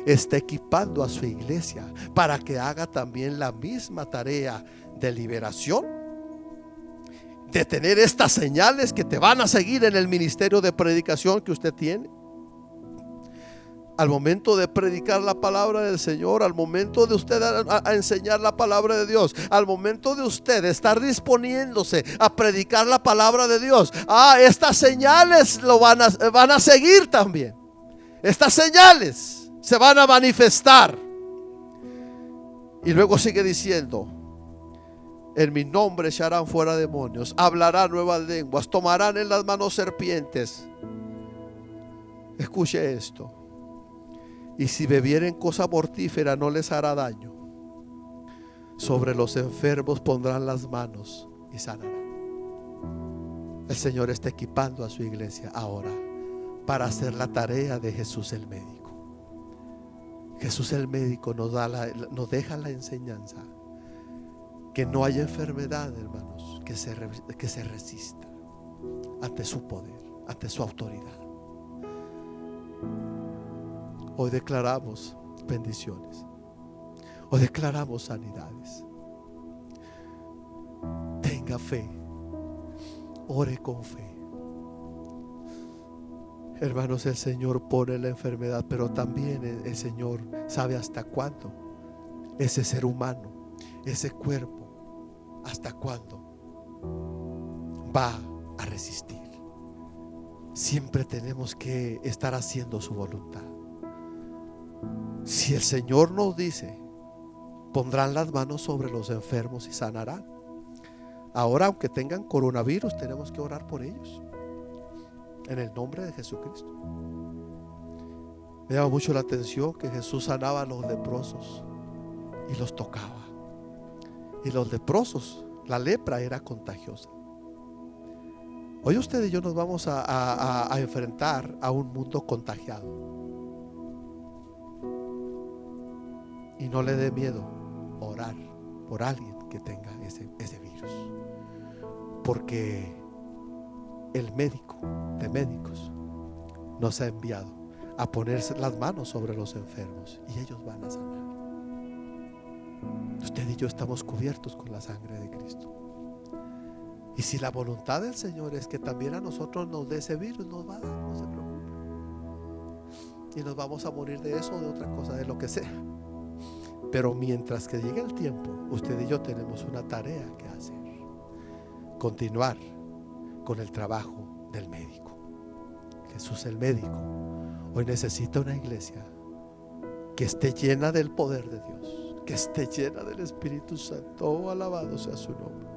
está equipando a su iglesia para que haga también la misma tarea de liberación, de tener estas señales que te van a seguir en el ministerio de predicación que usted tiene. Al momento de predicar la palabra del Señor, al momento de usted a enseñar la palabra de Dios, al momento de usted estar disponiéndose a predicar la palabra de Dios, estas señales lo van a seguir también. Estas señales se van a manifestar. Y luego sigue diciendo: en mi nombre echarán fuera demonios, hablarán nuevas lenguas, tomarán en las manos serpientes. Escuche esto: y si bebieren cosa mortífera no les hará daño. Sobre los enfermos pondrán las manos y sanarán. El Señor está equipando a su iglesia ahora para hacer la tarea de Jesús el médico. Jesús el médico nos deja la enseñanza que no hay enfermedad, hermanos, que se resista ante su poder, ante su autoridad. Hoy declaramos bendiciones. Hoy declaramos sanidades. Tenga fe. Ore con fe. Hermanos, el Señor pone la enfermedad, pero también el Señor sabe hasta cuándo ese ser humano, ese cuerpo, hasta cuándo va a resistir. Siempre tenemos que estar haciendo su voluntad. Si el Señor nos dice: pondrán las manos sobre los enfermos y sanarán. Ahora, aunque tengan coronavirus, tenemos que orar por ellos en el nombre de Jesucristo. Me llama mucho la atención que Jesús sanaba a los leprosos y los tocaba. Y los leprosos, la lepra era contagiosa. Hoy usted y yo nos vamos a enfrentar a un mundo contagiado. Y no le dé miedo orar por alguien que tenga ese virus, porque el médico de médicos nos ha enviado a ponerse las manos sobre los enfermos y ellos van a sanar. Usted y yo estamos cubiertos con la sangre de Cristo. Y si la voluntad del Señor es que también a nosotros nos dé ese virus, nos va a dar, no se preocupe. Y nos vamos a morir de eso o de otra cosa, de lo que sea. Pero mientras que llegue el tiempo, usted y yo tenemos una tarea que hacer: continuar con el trabajo del médico. Jesús, el médico, hoy necesita una iglesia que esté llena del poder de Dios, que esté llena del Espíritu Santo. Oh, alabado sea su nombre.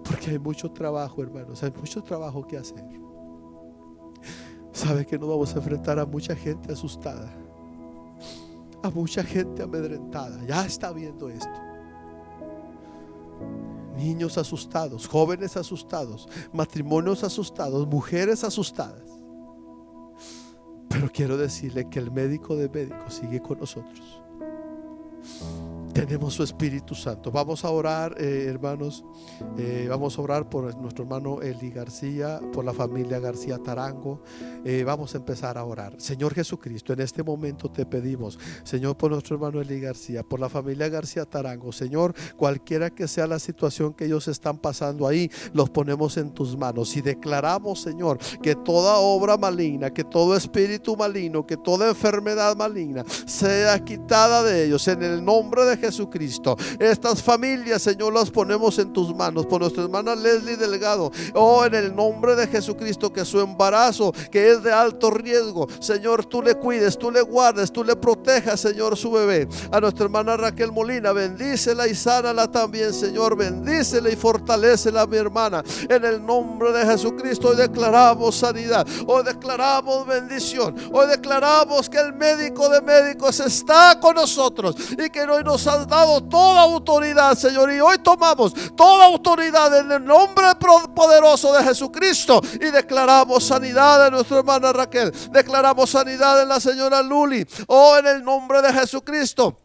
Porque hay mucho trabajo, hermanos, hay mucho trabajo que hacer. Sabe que nos vamos a enfrentar a mucha gente asustada, a mucha gente amedrentada. Ya está viendo esto. Niños asustados, jóvenes asustados, matrimonios asustados, mujeres asustadas. Pero quiero decirle que el médico de médicos sigue con nosotros. Tenemos su Espíritu Santo. Vamos a orar, hermanos. Vamos a orar por nuestro hermano Eli García, por la familia García Tarango. Vamos a empezar a orar. Señor Jesucristo, en este momento te pedimos, Señor, por nuestro hermano Eli García, por la familia García Tarango. Señor, cualquiera que sea la situación que ellos están pasando ahí, los ponemos en tus manos y declaramos, Señor, que toda obra maligna, que todo espíritu maligno, que toda enfermedad maligna sea quitada de ellos en el nombre de Jesucristo. Estas familias, Señor, las ponemos en tus manos. Por nuestra hermana Leslie Delgado, oh, en el nombre de Jesucristo, que su embarazo, que es de alto riesgo, Señor, tú le cuides, tú le guardes, tú le protejas, Señor, su bebé. A nuestra hermana Raquel Molina, bendícela y sánala también, Señor, bendícela y fortalécela, mi hermana, en el nombre de Jesucristo. Hoy declaramos sanidad, hoy declaramos bendición, hoy declaramos que el médico de médicos está con nosotros y que hoy nos has dado toda autoridad, Señor, y hoy tomamos toda autoridad en el nombre poderoso de Jesucristo y declaramos sanidad en nuestra hermana Raquel, declaramos sanidad en la señora Luli, oh, en el nombre de Jesucristo.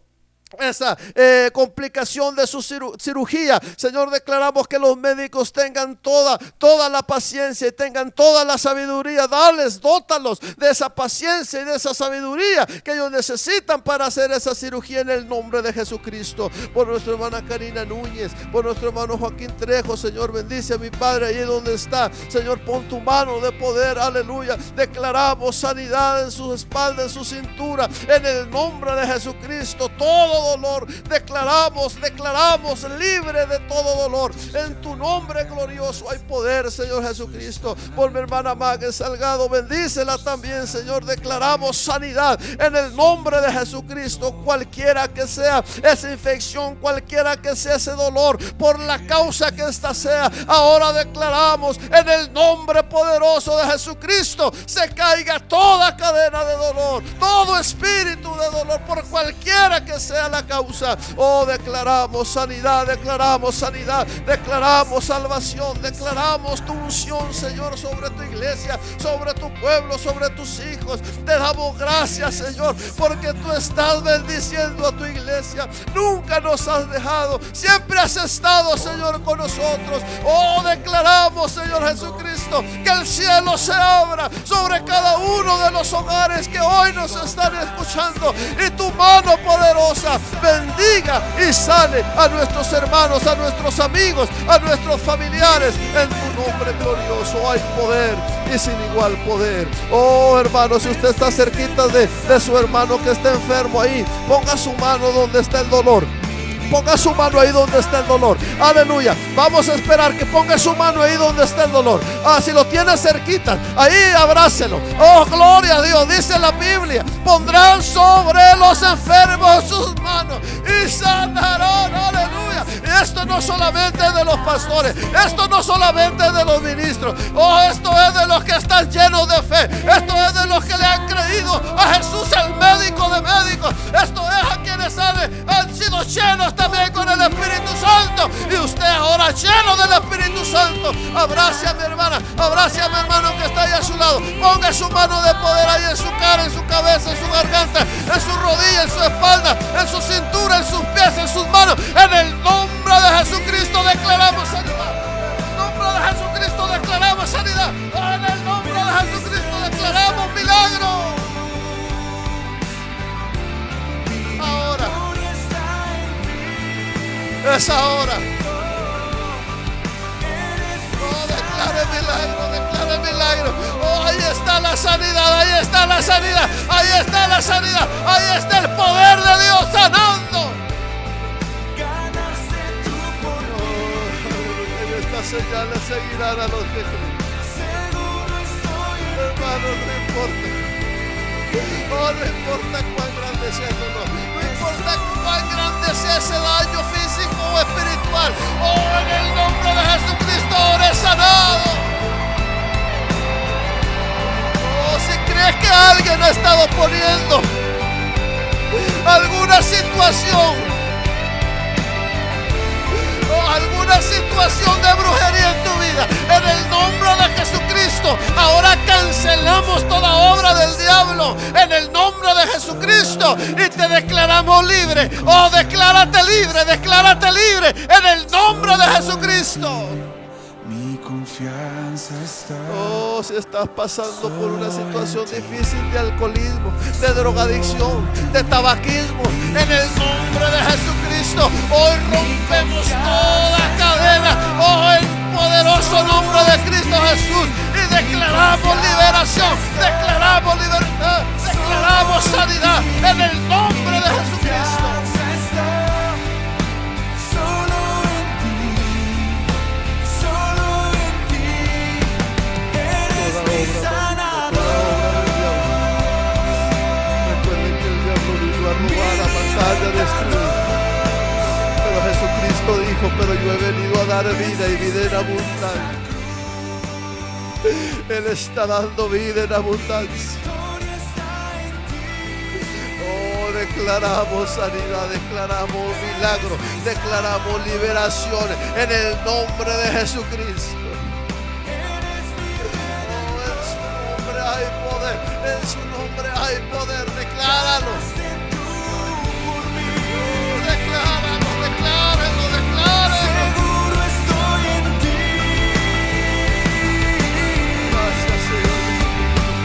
Esa complicación de su cirugía, Señor, declaramos que los médicos tengan toda la paciencia y tengan toda la sabiduría. Dótalos de esa paciencia y de esa sabiduría que ellos necesitan para hacer esa cirugía en el nombre de Jesucristo. Por nuestra hermana Karina Núñez, por nuestro hermano Joaquín Trejo, Señor, bendice a mi padre allí donde está, Señor, pon tu mano de poder, aleluya. Declaramos sanidad en su espalda, en su cintura, en el nombre de Jesucristo. Todo dolor, declaramos libre de todo dolor. En tu nombre glorioso hay poder, Señor Jesucristo. Por mi hermana Maggie Salgado, bendícela también, Señor. Declaramos sanidad en el nombre de Jesucristo. Cualquiera que sea esa infección, cualquiera que sea ese dolor, por la causa que esta sea, ahora declaramos en el nombre poderoso de Jesucristo, se caiga toda cadena de dolor, todo espíritu de dolor, por cualquiera que sea la causa. Oh, declaramos sanidad, declaramos salvación, declaramos tu unción, Señor, sobre tu iglesia, sobre tu pueblo, sobre tus hijos. Te damos gracias, Señor, porque tú estás bendiciendo a tu iglesia. Nunca nos has dejado, siempre has estado, Señor, con nosotros. Oh, declaramos, Señor Jesucristo, que el cielo se abra sobre cada uno de los hogares que hoy nos están escuchando y tu mano poderosa bendiga y sane a nuestros hermanos, a nuestros amigos, a nuestros familiares. En tu nombre glorioso hay poder y sin igual poder. Oh, hermano, si usted está cerquita de su hermano que está enfermo ahí, ponga su mano donde está el dolor. Ponga su mano ahí donde está el dolor. Aleluya. Vamos a esperar que ponga su mano ahí donde está el dolor. Si lo tiene cerquita, ahí abrácelo. Oh, gloria a Dios. Dice la Biblia: pondrán sobre los enfermos sus manos y sanarán. Aleluya. Y esto no solamente es de los pastores, esto no solamente es de los ministros. Oh, esto es de los que están llenos de fe. Esto es de los que le han creído a Jesús, el médico de médicos. Esto es a quienes han sido llenos también con el Espíritu Santo. Y usted ahora, lleno del Espíritu Santo. Abrace a mi hermana, abrace a mi hermano que está ahí a su lado. Ponga su mano de poder ahí en su cara, en su cabeza, en su garganta, en su rodilla, en su espalda, en su cintura, en sus pies, en sus manos. En el nombre de Jesucristo declaramos sanidad. En el nombre de Jesucristo declaramos sanidad. En el nombre de Jesucristo declaramos milagro. Ahora es ahora. Oh, declare milagro, declare milagro. Oh, ahí está la sanidad, ahí está la sanidad, ahí está la sanidad, ahí está el poder de Dios sanando. Oh, estas señales seguirán a los que creen. Hermano, no importa. Oh, no importa cuán grande sea el dolor, no importa cuán grande sea ese daño físico o espiritual. Oh, en el nombre de Jesucristo ahora es sanado. Oh, si crees que alguien ha estado poniendo alguna situación, alguna situación de brujería en tu vida, en el nombre de Jesucristo ahora cancelamos toda obra del diablo en el nombre de Jesucristo y te declaramos libre. Oh, declárate libre en el nombre de Jesucristo. Mi confianza está. Oh, si estás pasando por una situación difícil de alcoholismo, de drogadicción, de tabaquismo, en el nombre de Jesucristo hoy rompemos toda cadena. Oh, en el poderoso nombre de Cristo Jesús, y declaramos liberación, declaramos libertad, declaramos sanidad en el nombre de Jesucristo. Recuerden que el diablo vino a robar, a matar, a destruir, pero Jesucristo dijo: pero yo he venido a dar vida y vida en abundancia. Él está dando vida en abundancia. Oh, declaramos sanidad, declaramos milagro, declaramos liberación en el nombre de Jesucristo. Hay poder, en su nombre hay poder, decláralo. Decláralo. Seguro estoy en ti. Gracias, Señor.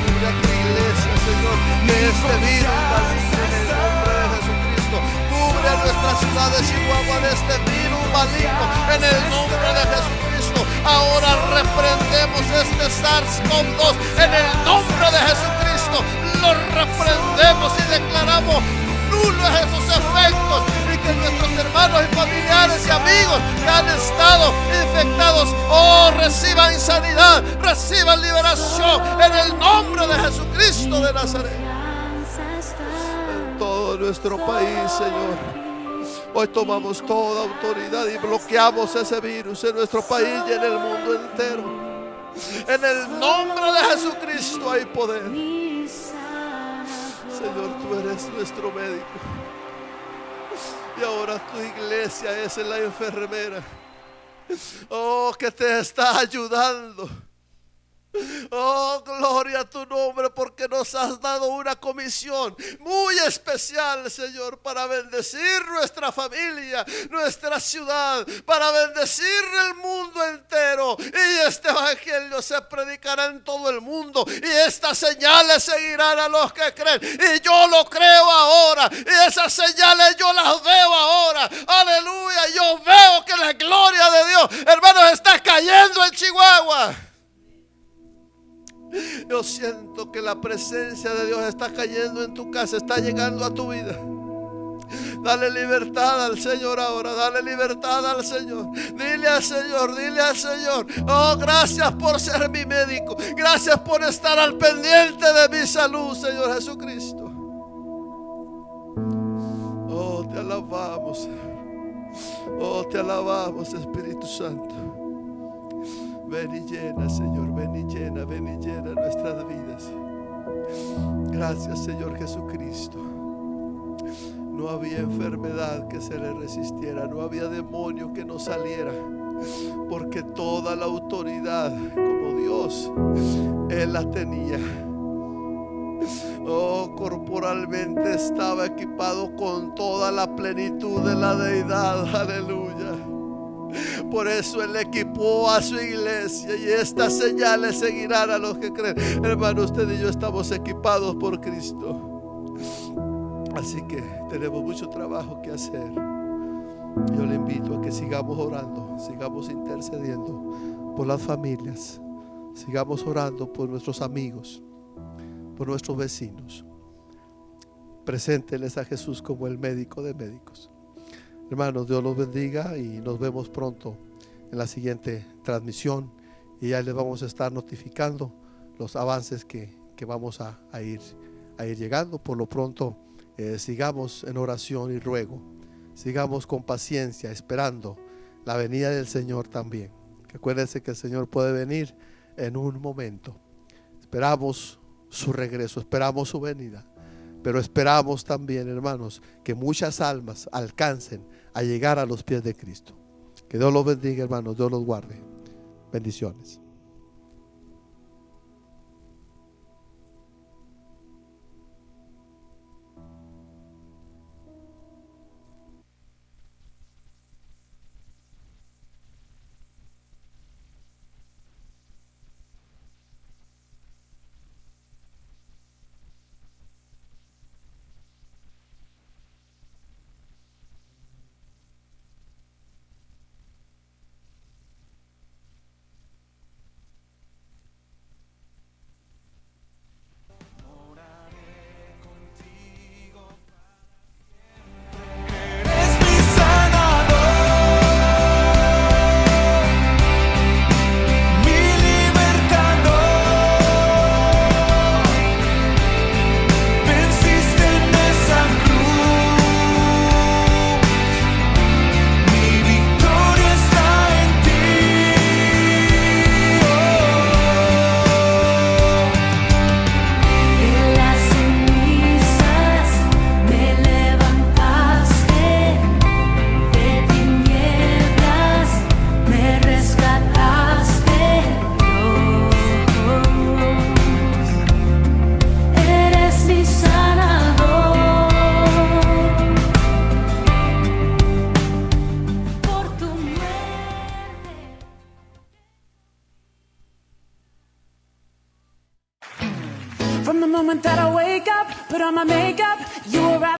Cubre a tu iglesia, Señor, de este virus maligno en el nombre de Jesucristo. Cubre a nuestras ciudades y Chihuahua de este virus maligno en el nombre de Jesucristo. Ahora reprendemos este SARS-CoV-2 en el nombre de Jesucristo. Lo reprendemos y declaramos nulos esos efectos, y que nuestros hermanos y familiares y amigos que han estado infectados, oh, reciban sanidad, reciban liberación en el nombre de Jesucristo de Nazaret. En todo nuestro país, Señor, hoy tomamos toda autoridad y bloqueamos ese virus en nuestro país y en el mundo entero. En el nombre de Jesucristo hay poder. Señor, tú eres nuestro médico. Y ahora tu iglesia es la enfermera. Oh, que te está ayudando. Oh, gloria a tu nombre, porque nos has dado una comisión muy especial, Señor, para bendecir nuestra familia, nuestra ciudad, para bendecir el mundo entero. Y este evangelio se predicará en todo el mundo, y estas señales seguirán a los que creen. Y yo lo creo ahora, y esas señales yo las veo ahora. Aleluya, yo veo que la gloria de Dios, hermanos, está cayendo en Chihuahua. Yo siento que la presencia de Dios está cayendo en tu casa, está llegando a tu vida. Dale libertad al Señor ahora, dale libertad al Señor. Dile al Señor, oh, gracias por ser mi médico, gracias por estar al pendiente de mi salud, Señor Jesucristo. Oh, te alabamos, Espíritu Santo. Ven y llena, Señor, ven y llena nuestras vidas. Gracias, Señor Jesucristo. No había enfermedad que se le resistiera, no había demonio que no saliera. porque toda la autoridad como Dios, Él la tenía. Oh, corporalmente estaba equipado con toda la plenitud de la deidad. Aleluya. Por eso Él equipó a su iglesia, y estas señales seguirán a los que creen. Hermano, usted y yo estamos equipados por Cristo. Así que tenemos mucho trabajo que hacer. Yo le invito a que sigamos orando, sigamos intercediendo por las familias, sigamos orando por nuestros amigos, por nuestros vecinos. Preséntenles a Jesús como el médico de médicos. Hermanos, Dios los bendiga y nos vemos pronto en la siguiente transmisión, y ya les vamos a estar notificando los avances que vamos a ir llegando. Por lo pronto, sigamos en oración y ruego, sigamos con paciencia esperando la venida del Señor también. Que acuérdense que el Señor puede venir en un momento. Esperamos su regreso, esperamos su venida, pero esperamos también, hermanos, que muchas almas alcancen a llegar a los pies de Cristo. Que Dios los bendiga, hermanos, Dios los guarde. Bendiciones. Eres mi sanador, mi libertador. Venciste en esa cruz, mi victoria está en ti. En las cenizas me levantaste, de tinieblas me rescataste, Dios. Eres mi sanador, por tu muerte. From the moment that I wake up, put on my makeup, you were right.